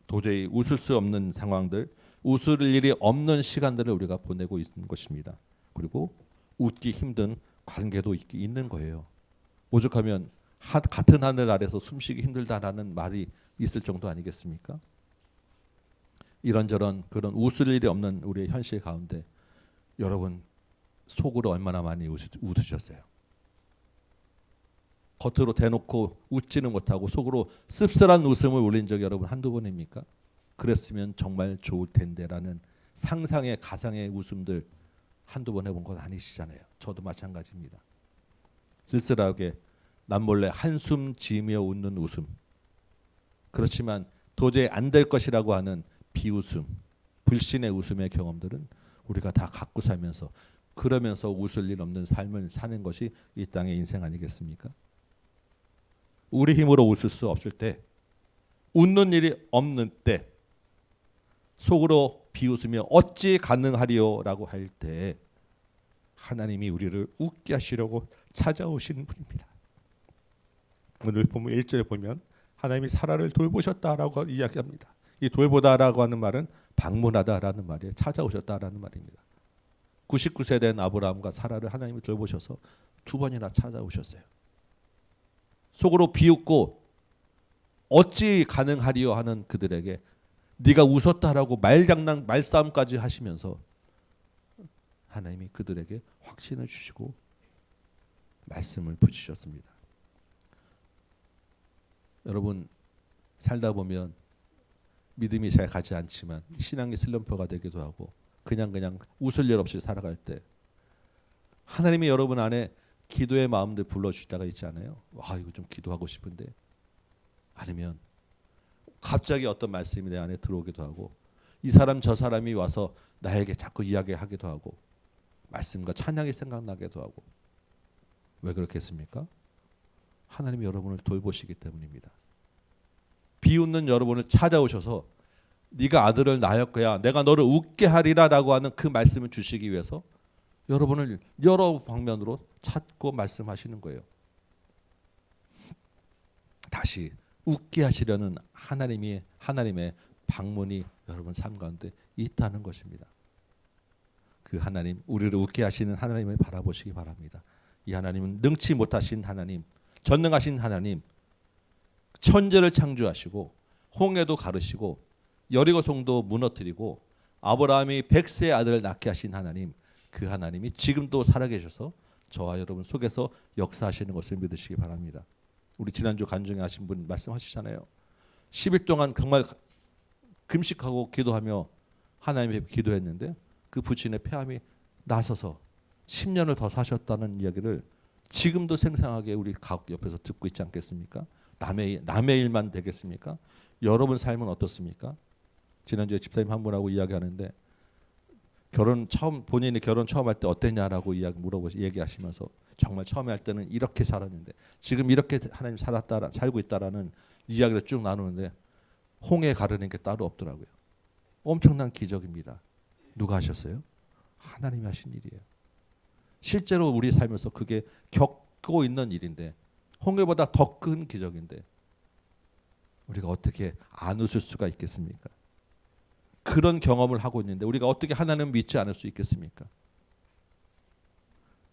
도저히 웃을 수 없는 상황들 웃을 일이 없는 시간들을 우리가 보내고 있는 것입니다. 그리고 웃기 힘든 관계도 있는 거예요. 오죽하면 같은 하늘 아래서 숨쉬기 힘들다라는 말이 있을 정도 아니겠습니까? 이런저런 그런 웃을 일이 없는 우리의 현실 가운데 여러분 속으로 얼마나 많이 웃으셨어요? 겉으로 대놓고 웃지는 못하고 속으로 씁쓸한 웃음을 올린 적이 여러분 한두 번입니까? 그랬으면 정말 좋을 텐데라는 상상의 가상의 웃음들 한두 번 해본 건 아니시잖아요. 저도 마찬가지입니다. 쓸쓸하게 남몰래 한숨 지으며 웃는 웃음. 그렇지만 도저히 안 될 것이라고 하는 비웃음, 불신의 웃음의 경험들은 우리가 다 갖고 살면서 그러면서 웃을 일 없는 삶을 사는 것이 이 땅의 인생 아니겠습니까? 우리 힘으로 웃을 수 없을 때, 웃는 일이 없는 때, 속으로 비웃으며 어찌 가능하리요라고 할 때 하나님이 우리를 웃게 하시려고 찾아오시는 분입니다. 오늘 보면 1절에 보면 하나님이 사라를 돌보셨다라고 이야기합니다. 이 돌보다라고 하는 말은 방문하다라는 말이에요. 찾아오셨다라는 말입니다. 99세 된 아브라함과 사라를 하나님이 돌보셔서 2번이나 찾아오셨어요. 속으로 비웃고 어찌 가능하리요 하는 그들에게 네가 웃었다라고 말싸움까지 하시면서 하나님이 그들에게 확신을 주시고 말씀을 붙이셨습니다. 여러분 살다 보면 믿음이 잘 가지 않지만 신앙이 슬럼프가 되기도 하고 그냥 웃을 일 없이 살아갈 때 하나님이 여러분 안에 기도의 마음들 불러주시다가 있지 않아요? 와 이거 좀 기도하고 싶은데 아니면 갑자기 어떤 말씀이 내 안에 들어오기도 하고 이 사람 저 사람이 와서 나에게 자꾸 이야기하기도 하고 말씀과 찬양이 생각나기도 하고 왜 그렇겠습니까? 하나님이 여러분을 돌보시기 때문입니다. 비웃는 여러분을 찾아오셔서 네가 아들을 낳을 거야 내가 너를 웃게 하리라라고 하는 그 말씀을 주시기 위해서 여러분을 여러 방면으로 찾고 말씀하시는 거예요. 다시 웃게 하시려는 하나님의 방문이 여러분 삶 가운데 있다는 것입니다. 그 하나님, 우리를 웃게 하시는 하나님을 바라보시기 바랍니다. 이 하나님은 능치 못하신 하나님, 전능하신 하나님, 천지를 창조하시고 홍해도 가르시고 여리고성도 무너뜨리고 아브라함이 100세의 아들을 낳게 하신 하나님, 그 하나님이 지금도 살아계셔서 저와 여러분 속에서 역사하시는 것을 믿으시기 바랍니다. 우리 지난주 간증회 하신 분 말씀하시잖아요. 10일 동안 정말 금식하고 기도하며 하나님께 기도했는데 그 부친의 폐암이 나서서 10년을 더 사셨다는 이야기를 지금도 생생하게 우리 가족 옆에서 듣고 있지 않겠습니까? 남의 일만 되겠습니까? 여러분 삶은 어떻습니까? 지난주에 집사님 한 분하고 이야기하는데 본인이 결혼 처음 할 때 어땠냐라고 얘기하시면서 정말 처음에 할 때는 이렇게 살았는데 지금 이렇게 하나님 살고 있다라는 이야기를 쭉 나누는데 홍해 가르는 게 따로 없더라고요. 엄청난 기적입니다. 누가 하셨어요? 하나님이 하신 일이에요. 실제로 우리 살면서 그게 겪고 있는 일인데 홍해보다 더 큰 기적인데 우리가 어떻게 안 웃을 수가 있겠습니까? 그런 경험을 하고 있는데 우리가 어떻게 하나님을 믿지 않을 수 있겠습니까?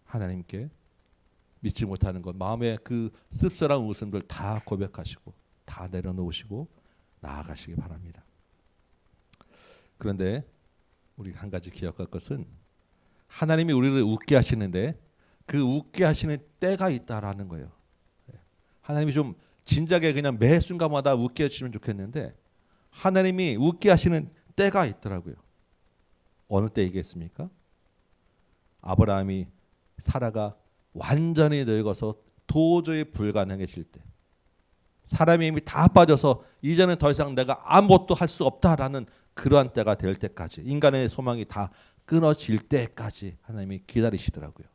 하나님께 믿지 못하는 것, 마음의 그 씁쓸한 웃음들 다 고백하시고 다 내려놓으시고 나아가시기 바랍니다. 그런데 우리 한 가지 기억할 것은 하나님이 우리를 웃게 하시는데 그 웃게 하시는 때가 있다라는 거예요. 하나님이 좀 진작에 그냥 매 순간마다 웃게 해주시면 좋겠는데 하나님이 웃게 하시는 때가 있더라고요. 어느 때이겠습니까? 아브라함이 사라가 완전히 늙어서 도저히 불가능해질 때, 사람의 힘이 다 빠져서 이제는 더 이상 내가 아무것도 할 수 없다라는 그러한 때가 될 때까지, 인간의 소망이 다 끊어질 때까지 하나님이 기다리시더라고요.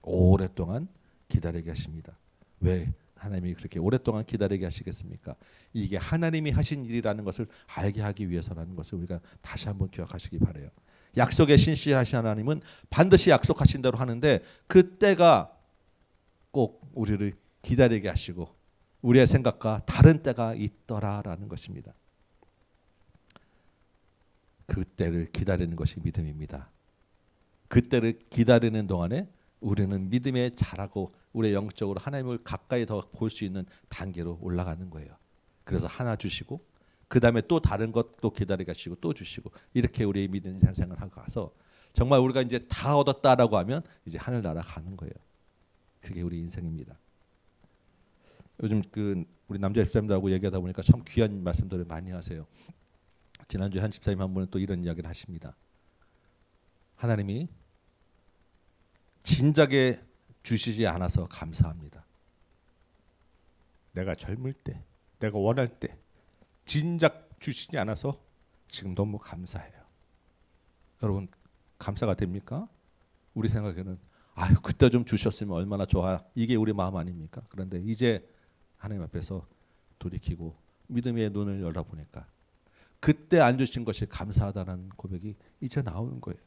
오랫동안 기다리게 하십니다. 왜 하나님이 그렇게 오랫동안 기다리게 하시겠습니까? 이게 하나님이 하신 일이라는 것을 알게 하기 위해서라는 것을 우리가 다시 한번 기억하시기 바라요. 약속에 신실하신 하나님은 반드시 약속하신 대로 하는데 그 때가 꼭 우리를 기다리게 하시고 우리의 생각과 다른 때가 있더라라는 것입니다. 그 때를 기다리는 것이 믿음입니다. 그 때를 기다리는 동안에 우리는 믿음에 자라고 우리의 영적으로 하나님을 가까이 더 볼 수 있는 단계로 올라가는 거예요. 그래서 하나 주시고 그 다음에 또 다른 것도 기다리게 하시고 또 주시고 이렇게 우리의 믿음 생활을 하고 가서 정말 우리가 이제 다 얻었다라고 하면 이제 하늘나라 가는 거예요. 그게 우리 인생입니다. 요즘 그 우리 남자 집사님들하고 얘기하다 보니까 참 귀한 말씀들을 많이 하세요. 지난주에 한 집사님 한 분은 또 이런 이야기를 하십니다. 하나님이 진작에 주시지 않아서 감사합니다. 내가 젊을 때, 내가 원할 때 진작 주시지 않아서 지금 너무 감사해요. 여러분 감사가 됩니까? 우리 생각에는 아유 그때 좀 주셨으면 얼마나 좋아, 이게 우리 마음 아닙니까? 그런데 이제 하나님 앞에서 돌이키고 믿음의 눈을 열어보니까 그때 안 주신 것이 감사하다는 고백이 이제 나오는 거예요.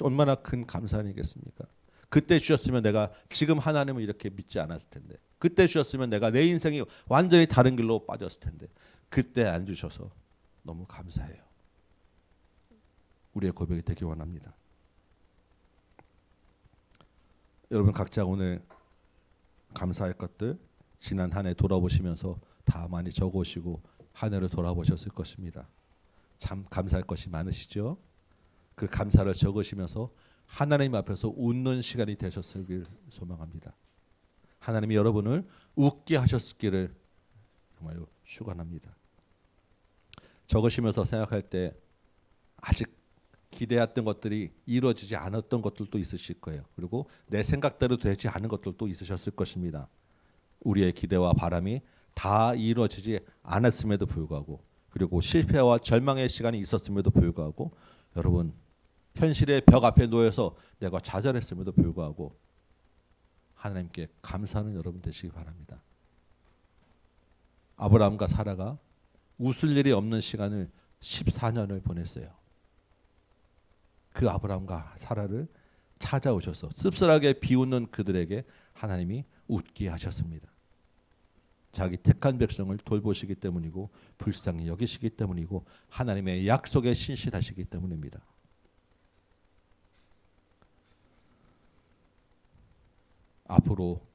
얼마나 큰 감사 아니겠습니까? 그때 주셨으면 내가 지금 하나님을 이렇게 믿지 않았을 텐데, 그때 주셨으면 내가 내 인생이 완전히 다른 길로 빠졌을 텐데 그때 안 주셔서 너무 감사해요. 우리의 고백이 되기 원합니다. 여러분 각자 오늘 감사할 것들 지난 한 해 돌아보시면서 다 많이 적어오시고 한 해를 돌아보셨을 것입니다. 참 감사할 것이 많으시죠? 그 감사를 적으시면서 하나님 앞에서 웃는 시간이 되셨길 소망합니다. 하나님이 여러분을 웃게 하셨기를 정말 축원합니다. 적으시면서 생각할 때 아직 기대했던 것들이 이루어지지 않았던 것들도 있으실 거예요. 그리고 내 생각대로 되지 않은 것들도 있으셨을 것입니다. 우리의 기대와 바람이 다 이루어지지 않았음에도 불구하고, 그리고 실패와 절망의 시간이 있었음에도 불구하고, 여러분 현실의 벽 앞에 놓여서 내가 좌절했음에도 불구하고 하나님께 감사하는 여러분 되시기 바랍니다. 아브라함과 사라가 웃을 일이 없는 시간을 14년을 보냈어요. 그 아브라함과 사라를 찾아오셔서 씁쓸하게 비웃는 그들에게 하나님이 웃게 하셨습니다. 자기 택한 백성을 돌보시기 때문이고 불쌍히 여기시기 때문이고 하나님의 약속에 신실하시기 때문입니다. 앞으로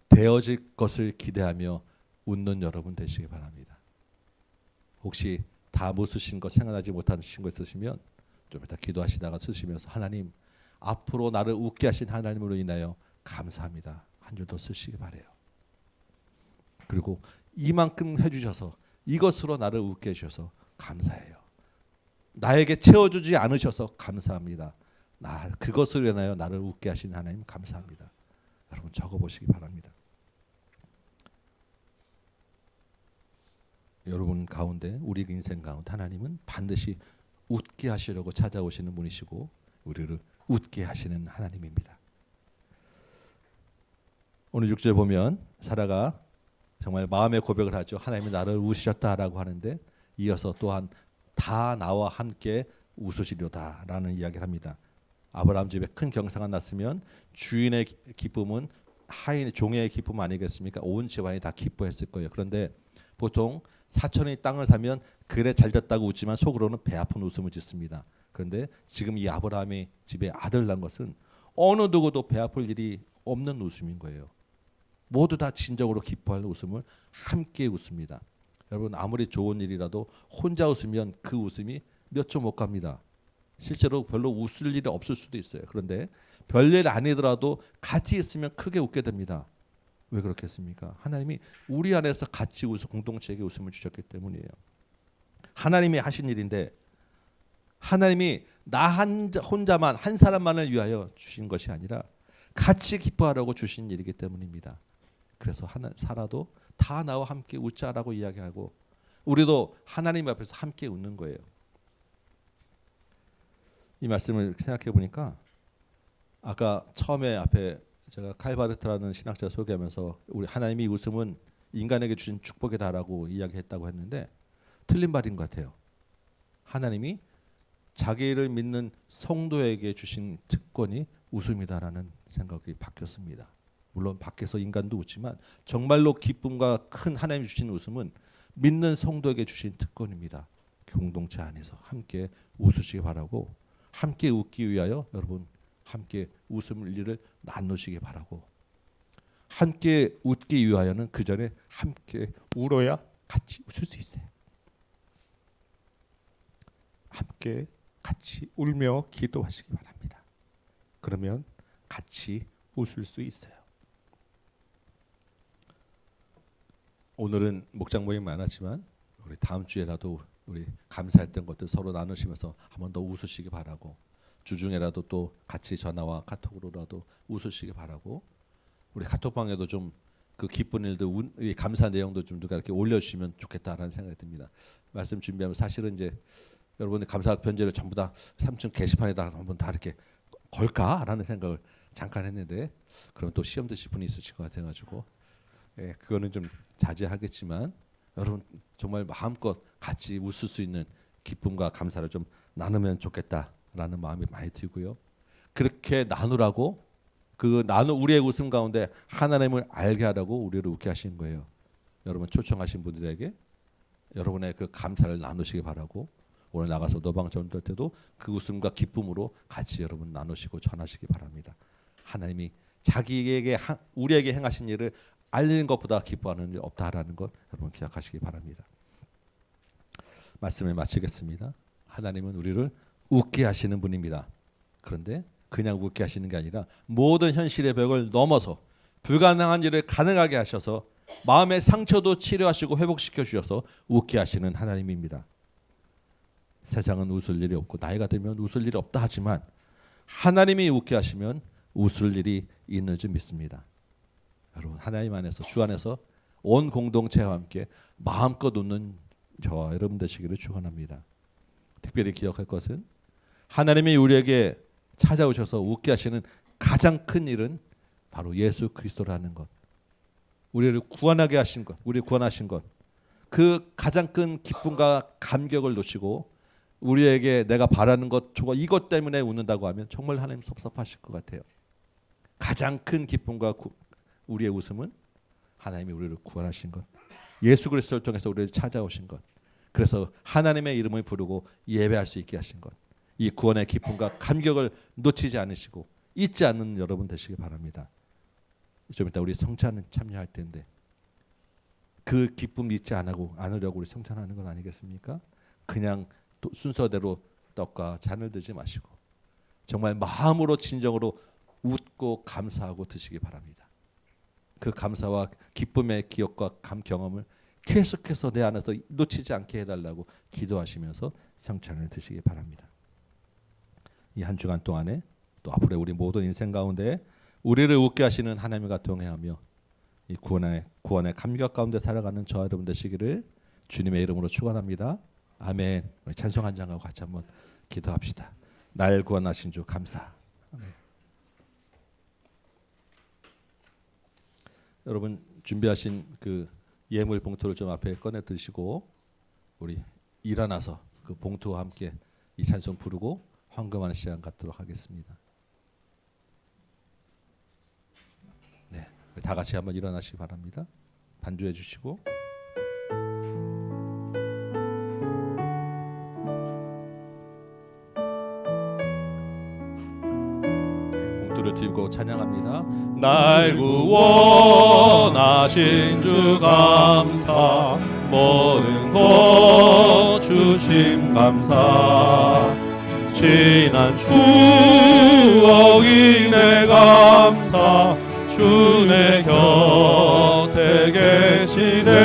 되어질 것을 기대하며 웃는 여러분 되시기 바랍니다. 혹시 다 못 쓰신 것, 생각나지 못하신 것 있으시면 좀 이따 기도하시다가 쓰시면서 하나님 앞으로 나를 웃게 하신 하나님으로 인하여 감사합니다. 한 줄 더 쓰시기 바라요. 그리고 이만큼 해주셔서 이것으로 나를 웃게 해주셔서 감사해요. 나에게 채워주지 않으셔서 감사합니다. 그것으로 인하여 나를 웃게 하신 하나님 감사합니다. 여러분 적어보시기 바랍니다. 여러분 가운데, 우리 인생 가운데 하나님은 반드시 웃게 하시려고 찾아오시는 분이시고 우리를 웃게 하시는 하나님입니다. 오늘 6절 보면 사라가 정말 마음의 고백을 하죠. 하나님이 나를 웃으셨다라고 하는데 이어서 또한 다 나와 함께 웃으시려다라는 이야기를 합니다. 아브라함 집에 큰 경사가 났으면 주인의 기쁨은 하인 종의 기쁨 아니겠습니까? 온 집안이 다 기뻐했을 거예요. 그런데 보통 사촌이 땅을 사면 그래 잘 됐다고 웃지만 속으로는 배 아픈 웃음을 짓습니다. 그런데 지금 이 아브라함의 집에 아들 난 것은 어느 누구도 배 아플 일이 없는 웃음인 거예요. 모두 다 진정으로 기뻐할 웃음을 함께 웃습니다. 여러분 아무리 좋은 일이라도 혼자 웃으면 그 웃음이 몇 초 못 갑니다. 실제로 별로 웃을 일이 없을 수도 있어요. 그런데 별일 아니더라도 같이 있으면 크게 웃게 됩니다. 왜 그렇겠습니까? 하나님이 우리 안에서 같이 웃어 공동체에게 웃음을 주셨기 때문이에요. 하나님이 하신 일인데 하나님이 나 혼자만 한 사람만을 위하여 주신 것이 아니라 같이 기뻐하라고 주신 일이기 때문입니다. 그래서 살아도 다 나와 함께 웃자라고 이야기하고 우리도 하나님 앞에서 함께 웃는 거예요. 이 말씀을 생각해 보니까 아까 처음에 앞에 제가 칼바르트라는 신학자 소개하면서 우리 하나님이 웃음은 인간에게 주신 축복이다라고 이야기했다고 했는데 틀린 말인 것 같아요. 하나님이 자기를 믿는 성도에게 주신 특권이 웃음이다라는 생각이 바뀌었습니다. 물론 밖에서 인간도 웃지만 정말로 기쁨과 큰 하나님이 주신 웃음은 믿는 성도에게 주신 특권입니다. 공동체 안에서 함께 웃으시기 바라고 함께 웃기 위하여 여러분 함께 웃음 일을 나누시기 바라고 함께 웃기 위하여는 그 전에 함께 울어야 같이 웃을 수 있어요. 함께 같이 울며 기도하시기 바랍니다. 그러면 같이 웃을 수 있어요. 오늘은 목장 모임 많았지만 우리 다음 주에라도 우리 감사했던 것들 서로 나누시면서 한 번 더 웃으시기 바라고 주중에라도 또 같이 전화와 카톡으로라도 웃으시기 바라고 우리 카톡방에도 좀 그 기쁜 일들 감사 내용도 좀 누가 이렇게 올려주시면 좋겠다라는 생각이 듭니다. 말씀 준비하면 사실은 이제 여러분의 감사 편지를 전부 다 3층 게시판에다 한번 다 이렇게 걸까라는 생각을 잠깐 했는데 그럼 또 시험 드실 분이 있으실 것 같아가지고 예, 그거는 좀 자제하겠지만 여러분 정말 마음껏 같이 웃을 수 있는 기쁨과 감사를 좀 나누면 좋겠다라는 마음이 많이 들고요. 그렇게 나누라고 우리의 웃음 가운데 하나님을 알게 하라고 우리를 웃게 하신 거예요. 여러분 초청하신 분들에게 여러분의 그 감사를 나누시기 바라고 오늘 나가서 노방 전도할 때도 그 웃음과 기쁨으로 같이 여러분 나누시고 전하시기 바랍니다. 하나님이 자기에게 우리에게 행하신 일을 알리는 것보다 기뻐하는 일 없다라는 것 여러분 기억하시기 바랍니다. 말씀을 마치겠습니다. 하나님은 우리를 웃게 하시는 분입니다. 그런데 그냥 웃게 하시는 게 아니라 모든 현실의 벽을 넘어서 불가능한 일을 가능하게 하셔서 마음의 상처도 치료하시고 회복시켜 주셔서 웃게 하시는 하나님입니다. 세상은 웃을 일이 없고 나이가 들면 웃을 일이 없다 하지만 하나님이 웃게 하시면 웃을 일이 있는 줄 믿습니다. 여러분 하나님 안에서 주 안에서 온 공동체와 함께 마음껏 웃는 저와 여러분 되시기를 축원합니다. 특별히 기억할 것은 하나님이 우리에게 찾아오셔서 웃게 하시는 가장 큰 일은 바로 예수 그리스도라는 것. 우리를 구원하게 하신 것, 우리 구원하신 것. 그 가장 큰 기쁨과 감격을 놓치고 우리에게 내가 바라는 것, 이것 때문에 웃는다고 하면 정말 하나님 섭섭하실 것 같아요. 가장 큰 기쁨과 우리의 웃음은 하나님이 우리를 구원하신 것, 예수 그리스도를 통해서 우리를 찾아오신 것, 그래서 하나님의 이름을 부르고 예배할 수 있게 하신 것, 이 구원의 기쁨과 감격을 놓치지 않으시고 잊지 않는 여러분 되시기 바랍니다. 좀 이따 우리 성찬 참여할 텐데 그 기쁨 잊지 않으려고 우리 성찬하는 건 아니겠습니까? 그냥 순서대로 떡과 잔을 들지 마시고 정말 마음으로 진정으로 웃고 감사하고 드시기 바랍니다. 그 감사와 기쁨의 기억과 경험을 계속해서 내 안에서 놓치지 않게 해달라고 기도하시면서 성찬을 드시기 바랍니다. 이 한 주간 동안에 또 앞으로 우리 모든 인생 가운데 우리를 웃게 하시는 하나님과 동행하며 이 구원의 감격 가운데 살아가는 저와 여러분 되시기를 주님의 이름으로 축원합니다. 아멘. 우리 찬송 한 장하고 같이 한번 기도합시다. 날 구원하신 주 감사. 아멘. 여러분 준비하신 그 예물 봉투를 좀 앞에 꺼내 드시고 우리 일어나서 그 봉투와 함께 이 찬송 부르고 헌금하는 시간 갖도록 하겠습니다. 네, 다 같이 한번 일어나시기 바랍니다. 반주해 주시고. 봉투를 들고 찬양합니다. 날 구원하신 주 감사, 모든 것 주심 감사, 지난 추억이 내 감사, 주 내 곁에 계시네.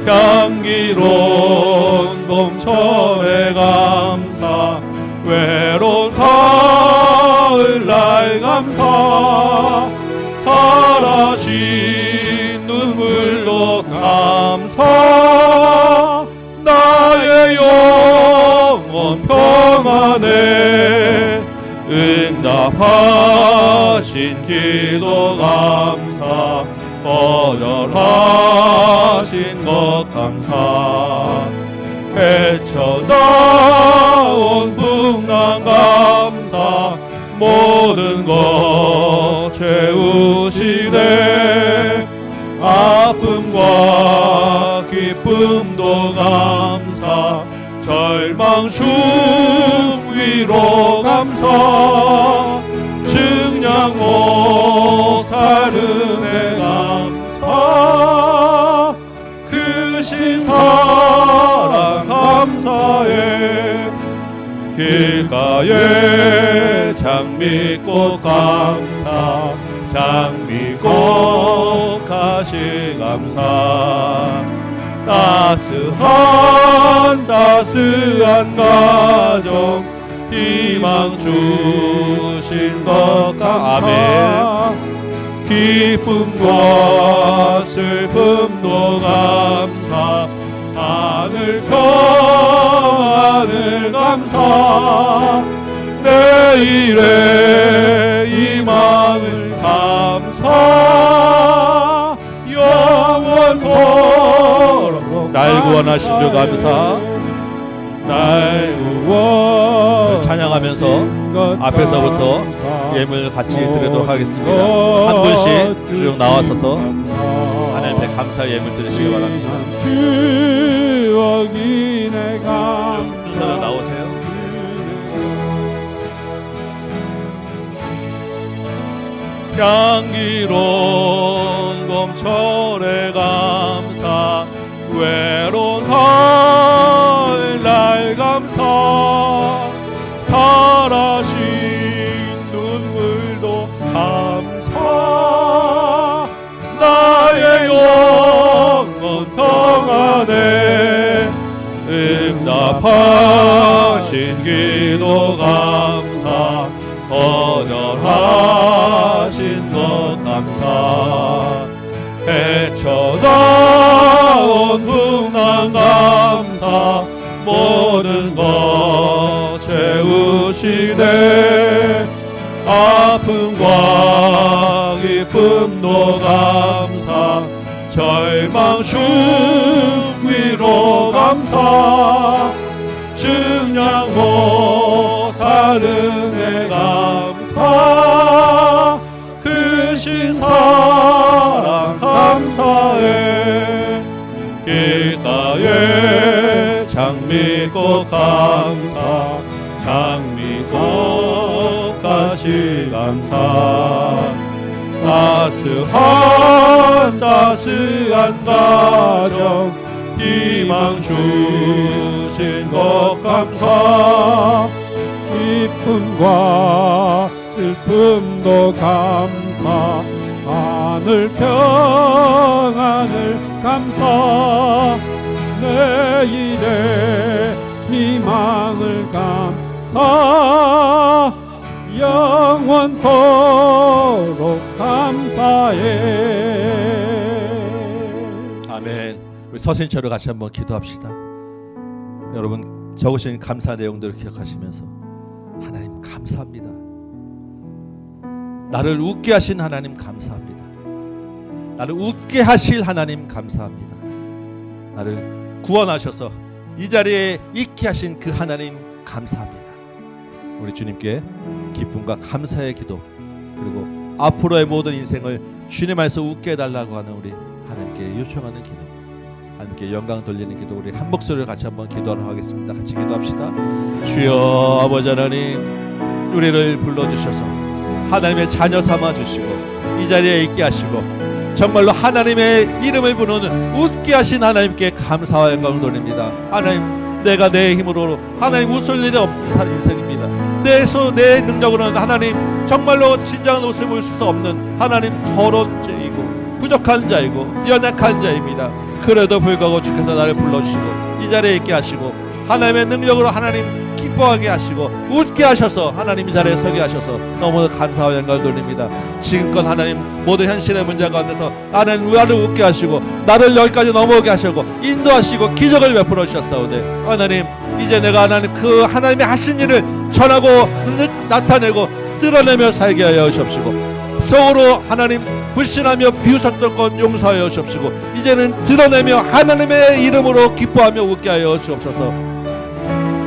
향기로운 봄철의 감사, 외로운 가을날 감사, 사라진 눈물도 감사, 나의 영혼 평안에 응답하신 기도 감사, 거절하신 것 감사, 헤쳐나온 풍랑 감사, 모든 것 채우시네. 아픔과 기쁨도 감사, 절망 중 위로 감사, 증량 못할 은혜 감사, 크신 사랑 감사해. 길가에 장미꽃 감사, 장미꽃 가시 감사, 따스한 가정 희망 주신 것 감사, 기쁨과 슬픔도 감사, 하늘 평안을 감사, 내일의 희망을 감사, 영원토록 날 구원하신 주 감사. 날 구원 찬양하면서 앞에서부터 예물 같이 드리도록 하겠습니다. 한 분씩 쭉 나와서서 하나님 앞에 감사 예물 드리시기 바랍니다. 추억이 내 감사, 순서로 나오세요. 향기로운 봄철의 감사, 외로운 가을날 감사, 사라진 눈물도 감사, 나의 영혼 평안에 응답하신 기도 감사, 거절하신 것 감사, 헤쳐나온 풍랑 감사, 모든 것 채우시네. 아픔과 기쁨도 감사, 절망 중 위로 감사, 증량 못할 은혜 감사, 크신 사랑 감사해. 길가에 장미꽃 감사, 장미꽃 가시 감사, 따스한 가정 희망 주신 것 감사, 기쁨과 슬픔도 감사, 하늘 평안을 감사, 내일의 희망을 감사, 영원토록 감사해. 아멘. 우리 서신처럼 같이 한번 기도합시다. 여러분 적으신 감사 내용들을 기억하시면서 하나님 감사합니다. 나를 웃게 하신 하나님 감사합니다. 나를 웃게 하실 하나님 감사합니다. 나를 구원하셔서 이 자리에 있게 하신 그 하나님 감사합니다. 우리 주님께 기쁨과 감사의 기도, 그리고 앞으로의 모든 인생을 주님 안에서 웃게 해달라고 하는 우리 하나님께 요청하는 기도, 하나님께 영광 돌리는 기도, 우리 한 목소리를 같이 한번 기도하러 하겠습니다. 같이 기도합시다. 주여 아버지 하나님, 우리를 불러주셔서 하나님의 자녀 삼아 주시고 이 자리에 있게 하시고 정말로 하나님의 이름을 부르는 웃게 하신 하나님께 감사와 영광을 돌립니다. 하나님, 내가 내 힘으로 하나님 웃을 일이 없는 살 인생입니다. 내 능력으로는 하나님 정말로 진정한 웃음을 줄 수 없는 하나님 더러운 죄이고 부족한 자이고 연약한 자입니다. 그래도 불구하고 주께서 나를 불러주시고 이 자리에 있게 하시고 하나님의 능력으로 하나님 기뻐하게 하시고 웃게 하셔서 하나님 이 자리에 서게 하셔서 너무나 감사와 영광을 돌립니다. 지금껏 하나님 모든 현실의 문제 가운데서 하나님 나를 웃게 하시고 나를 여기까지 넘어오게 하시고 인도하시고 기적을 베풀어 주셨사오니 하나님, 이제 내가 하나님 그 하나님의 하신 일을 전하고 나타내고 드러내며 살게 하여 주옵시고 속으로 하나님 불신하며 비웃었던 것 용서하여 주옵시고 이제는 드러내며 하나님의 이름으로 기뻐하며 웃게 하여 주옵소서.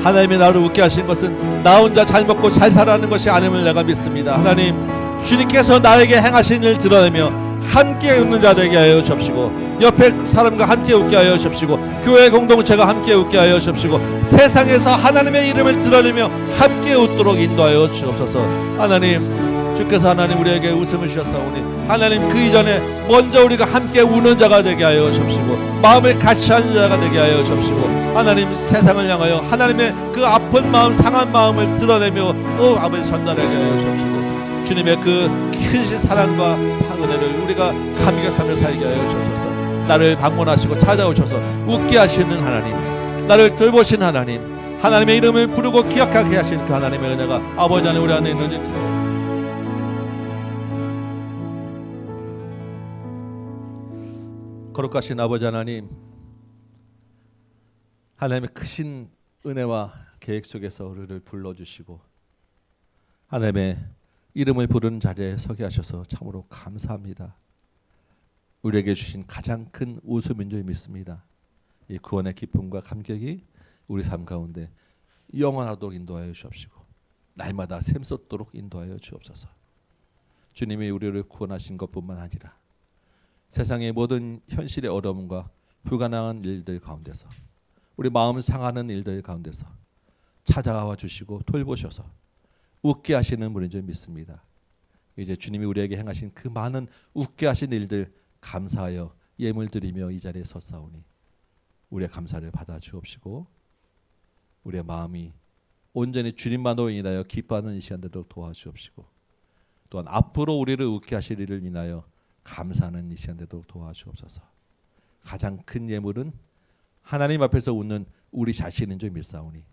하나님이 나를 웃게 하신 것은 나 혼자 잘 먹고 잘 살아가는 것이 아님을 내가 믿습니다. 하나님, 주님께서 나에게 행하신 일을 드러내며 함께 웃는 자 되게 하여 주옵시고 옆에 사람과 함께 웃게 하여 주옵시고 교회 공동체가 함께 웃게 하여 주옵시고 세상에서 하나님의 이름을 드러내며 함께 웃도록 인도하여 주옵소서. 하나님, 주께서 하나님 우리에게 웃음을 주셨사오니 하나님 그 이전에 먼저 우리가 함께 우는 자가 되게 하여 주옵시고 마음을 같이 하는 자가 되게 하여 주옵시고 하나님, 세상을 향하여 하나님의 그 아픈 마음 상한 마음을 드러내며 아버지 전달하게 하여 주옵시고 주님의 그 큰 사랑과 은혜를 우리가 감격하며 살게 하여 주옵소서. 나를 방문하시고 찾아오셔서 웃게 하시는 하나님, 나를 돌보신 하나님, 하나님의 이름을 부르고 기억하게 하신 그 하나님의 은혜가 아버지 하나님 우리 안에 있는지 거룩하신 아버지 하나님, 하나님의 크신 은혜와 계획 속에서 우리를 불러주시고 하나님의 이름을 부르는 자리에 서게 하셔서 참으로 감사합니다. 우리에게 주신 가장 큰 웃음인 줄 믿습니다. 이 구원의 기쁨과 감격이 우리 삶 가운데 영원하도록 인도하여 주옵시고 날마다 샘솟도록 인도하여 주옵소서. 주님이 우리를 구원하신 것뿐만 아니라 세상의 모든 현실의 어려움과 불가능한 일들 가운데서 우리 마음 상하는 일들 가운데서 찾아와 주시고 돌보셔서 웃게 하시는 분인 줄 믿습니다. 이제 주님이 우리에게 행하신 그 많은 웃게 하신 일들 감사하여 예물 드리며 이 자리에 섰사오니 우리의 감사를 받아 주옵시고 우리의 마음이 온전히 주님만으로 인하여 기뻐하는 이 시간 되도록 도와주옵시고 또한 앞으로 우리를 웃게 하실 일을 인하여 감사하는 이 시간 되도록 도와주옵소서. 가장 큰 예물은 하나님 앞에서 웃는 우리 자신인 줄 믿사오니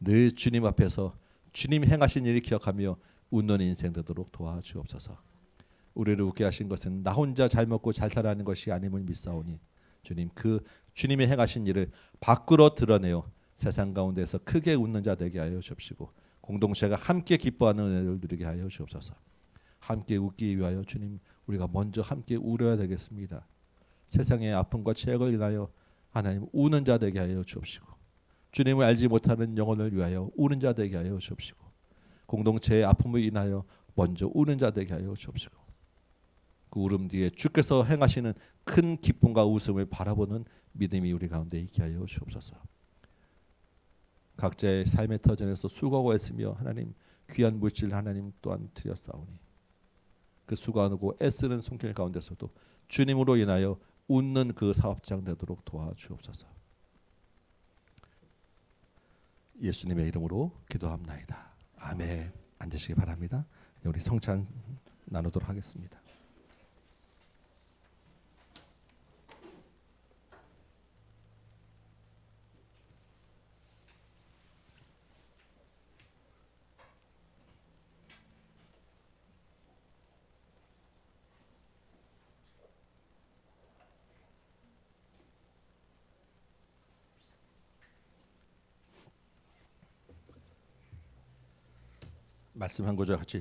늘 주님 앞에서 주님 행하신 일을 기억하며 웃는 인생 되도록 도와주옵소서. 우리를 웃게 하신 것은 나 혼자 잘 먹고 잘 살아가는 것이 아님을 믿사오니 주님, 그 주님의 행하신 일을 밖으로 드러내어 세상 가운데서 크게 웃는 자 되게 하여 주옵시고 공동체가 함께 기뻐하는 은혜를 누리게 하여 주옵소서. 함께 웃기 위하여 주님, 우리가 먼저 함께 울어야 되겠습니다. 세상의 아픔과 죄악을 인하여 하나님 우는 자 되게 하여 주옵시고 주님을 알지 못하는 영혼을 위하여 우는 자 되게 하여 주옵시고 공동체의 아픔을 인하여 먼저 우는 자 되게 하여 주옵시고 그 울음 뒤에 주께서 행하시는 큰 기쁨과 웃음을 바라보는 믿음이 우리 가운데 있게 하여 주옵소서. 각자의 삶의 터전에서 수고하고 애쓰며 하나님 귀한 물질 하나님 또한 드렸사오니 그 수고하고 애쓰는 손길 가운데서도 주님으로 인하여 웃는 그 사업장 되도록 도와주옵소서. 예수님의 이름으로 기도합나이다. 아멘. 앉으시기 바랍니다. 우리 성찬 나누도록 하겠습니다. 말씀 한 구절 같이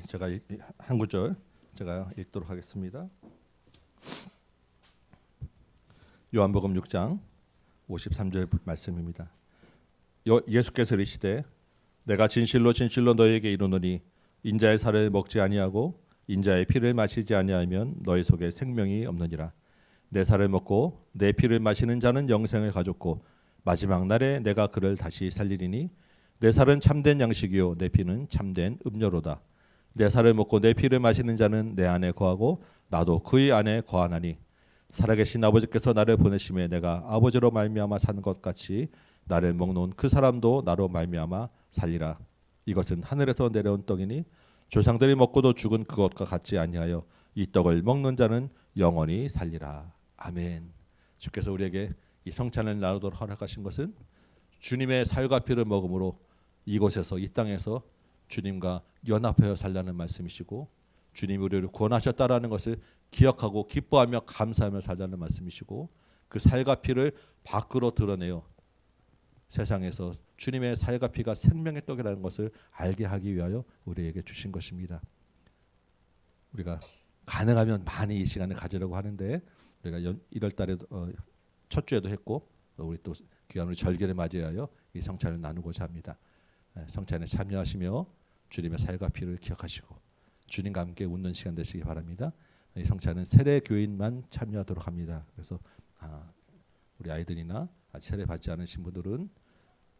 한 구절 제가 읽도록 하겠습니다. 요한복음 6장 53절 말씀입니다. 예수께서 이르시되 내가 진실로 진실로 너희에게 이르노니 인자의 살을 먹지 아니하고 인자의 피를 마시지 아니하면 너희 속에 생명이 없느니라. 내 살을 먹고 내 피를 마시는 자는 영생을 가졌고 마지막 날에 내가 그를 다시 살리리니 내 살은 참된 양식이요 내 피는 참된 음료로다. 내 살을 먹고 내 피를 마시는 자는 내 안에 거하고 나도 그의 안에 거하나니 살아계신 아버지께서 나를 보내심에 내가 아버지로 말미암아 사는 것 같이 나를 먹는 그 사람도 나로 말미암아 살리라. 이것은 하늘에서 내려온 떡이니 조상들이 먹고도 죽은 그것과 같지 아니하여 이 떡을 먹는 자는 영원히 살리라. 아멘. 주께서 우리에게 이 성찬을 나누도록 허락하신 것은 주님의 살과 피를 먹음으로 이곳에서 이 땅에서 주님과 연합하여 살라는 말씀이시고 주님이 우리를 구원하셨다라는 것을 기억하고 기뻐하며 감사하며 살라는 말씀이시고 그 살과 피를 밖으로 드러내어 세상에서 주님의 살과 피가 생명의 떡이라는 것을 알게 하기 위하여 우리에게 주신 것입니다. 우리가 가능하면 많이 이 시간을 가지려고 하는데 우리가 1월 달에 첫 주에도 했고 우리 또 귀한 우리 절기를 맞이하여 이 성찬을 나누고자 합니다. 성찬에 참여하시며 주님의 살과 피를 기억하시고 주님과 함께 웃는 시간 되시기 바랍니다. 이 성찬은 세례 교인만 참여하도록 합니다. 그래서 우리 아이들이나 세례 받지 않으신 분들은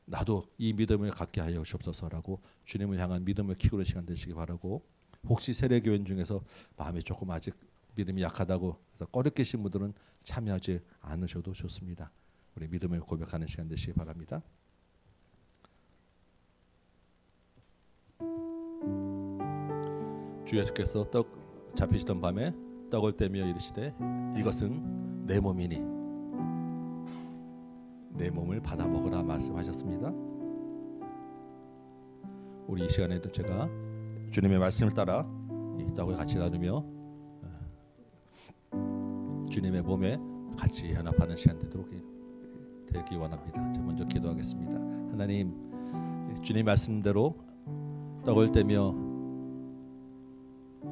나도 이 믿음을 갖게 하여 주옵소서라고 주님을 향한 믿음을 키우는 시간 되시기 바라고 혹시 세례 교인 중에서 마음이 조금 아직 믿음이 약하다고 해서 꺼리끼신 분들은 참여하지 않으셔도 좋습니다. 우리 믿음을 고백하는 시간 되시기 바랍니다. 주 예수께서 떡 잡히시던 밤에 떡을 떼며 이르시되 이것은 내 몸이니 내 몸을 받아 먹으라 말씀하셨습니다. 우리 이 시간에도 제가 주님의 말씀을 따라 이 떡을 같이 나누며 주님의 몸에 같이 연합하는 시간 되도록 되기 원합니다. 자, 먼저 기도하겠습니다. 하나님, 주님 말씀대로 떡을 떼며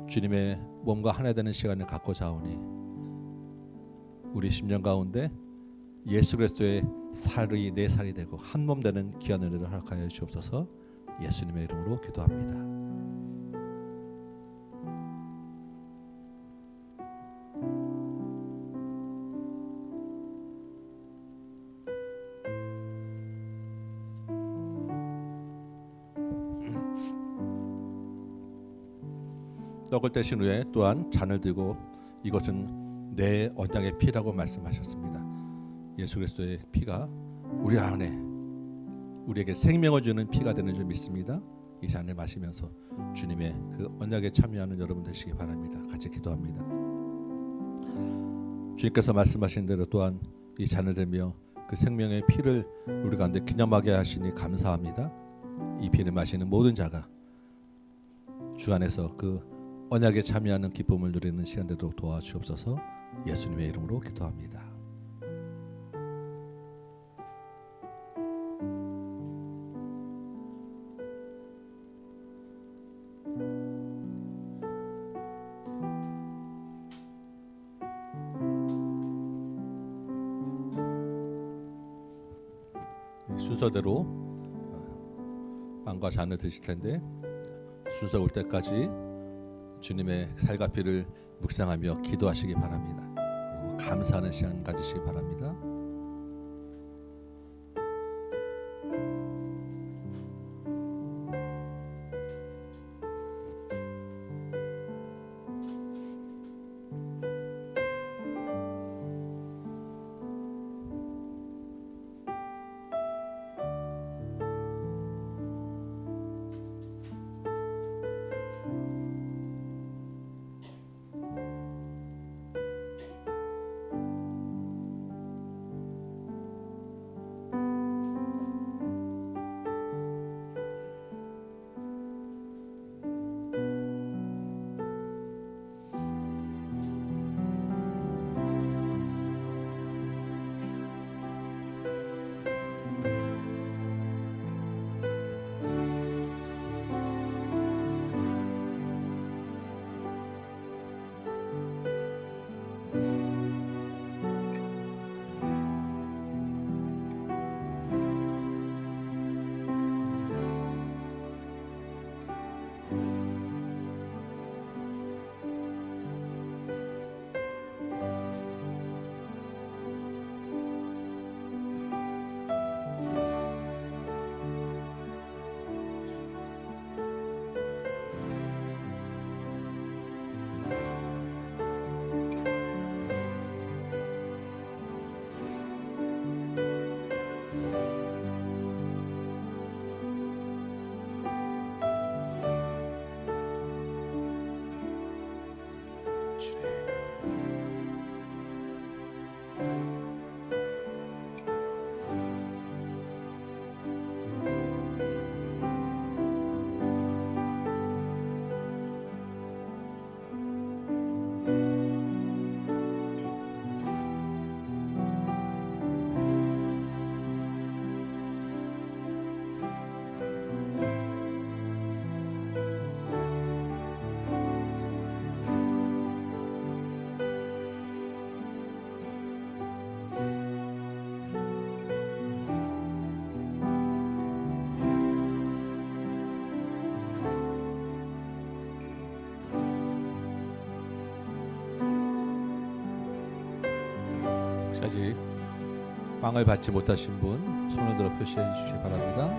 주님의 몸과 하나 되는 시간을 갖고자 하오니 우리 심령 가운데 예수 그리스도의 살이 내 살이 되고 한 몸 되는 귀한 은혜를 허락하여 주옵소서. 예수님의 이름으로 기도합니다. 떡을 떼신 후에 또한 잔을 들고 이것은 내 언약의 피라고 말씀하셨습니다. 예수 그리스도의 피가 우리 안에 우리에게 생명을 주는 피가 되는 줄 믿습니다. 이 잔을 마시면서 주님의 그 언약에 참여하는 여러분 되시기 바랍니다. 같이 기도합니다. 주님께서 말씀하신 대로 또한 이 잔을 들며 그 생명의 피를 우리 가운데 기념하게 하시니 감사합니다. 이 피를 마시는 모든 자가 주 안에서 그 언약에 참여하는 기쁨을 누리는 시간 되도록 도와주옵소서. 예수님의 이름으로 기도합니다. 순서대로 빵과 잔을 드실 텐데 순서 올 때까지 주님의 살과 피를 묵상하며 기도하시기 바랍니다. 그리고 감사하는 시간 가지시기 바랍니다. 혹시 아직 빵을 받지 못하신 분 손을 들어 표시해 주시기 바랍니다.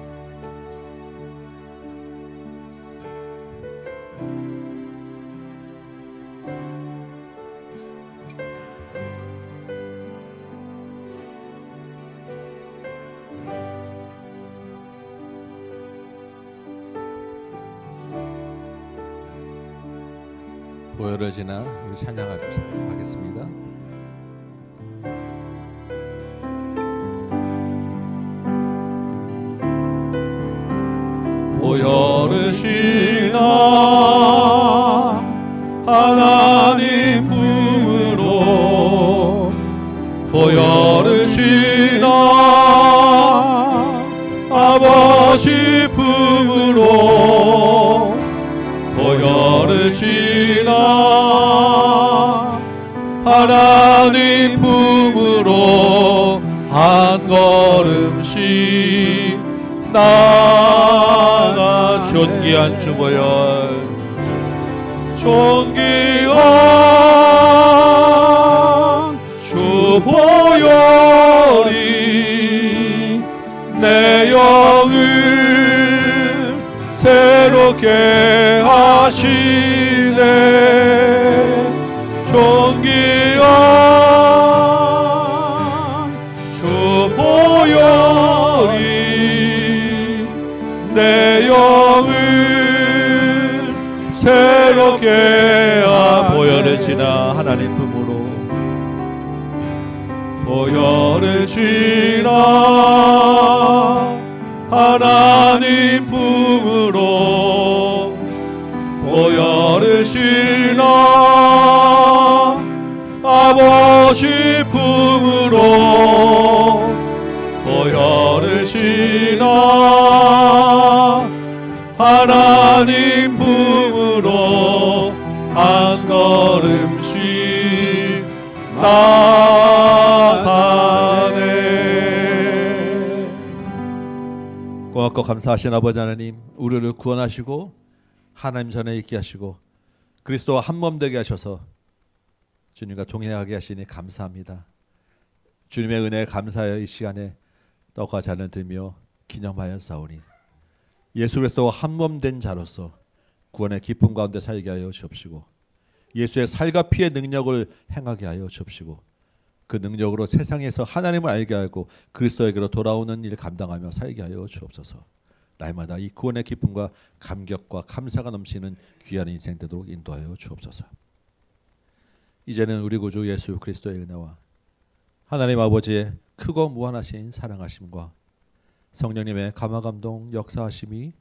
보혈을 지나 우리 찬양하겠습니다. 보혈을 지나 하나님 품으로 보혈을 지나 아버지 품으로 보혈을 지나 하나님 품으로 한 걸음씩 나아가 존귀한 주보혈 존귀한 주보혈이 내 영을 새롭게 하시네 존귀한 주보혈이 내 영을 새롭게 보혈을 지나 하나님 품으로 보혈을 지나 하나님 품으로 보혈을 지나 아버지 품으로 보혈을 지나 하나님 품으로 한 걸음씩 나가네. 고맙고 감사하신 아버지 하나님, 우리를 구원하시고 하나님 전에 있게 하시고 그리스도와 한 몸 되게 하셔서 주님과 동행하게 하시니 감사합니다. 주님의 은혜에 감사하여 이 시간에 떡과 잔을 들며 기념하여 싸우니 예수 그리스도와 한 몸 된 자로서 구원의 기쁨 가운데 살게 하여 주옵시고 예수의 살과 피의 능력을 행하게 하여 주옵시고 그 능력으로 세상에서 하나님을 알게 하고 그리스도에게로 돌아오는 일 감당하며 살게 하여 주옵소서. 날마다 이 구원의 기쁨과 감격과 감사가 넘치는 귀한 인생 되도록 인도하여 주옵소서. 이제는 우리 구주 예수 그리스도의 은혜와 하나님 아버지의 크고 무한하신 사랑하심과 성령님의 감화감동 역사하심이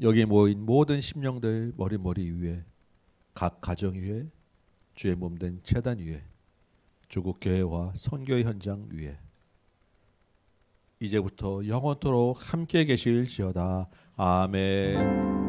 여기 모인 모든 심령들 머리 위에 각 가정 위에 주의 몸된 제단 위에 조국 교회와 선교의 현장 위에 이제부터 영원토록 함께 계실지어다. 아멘.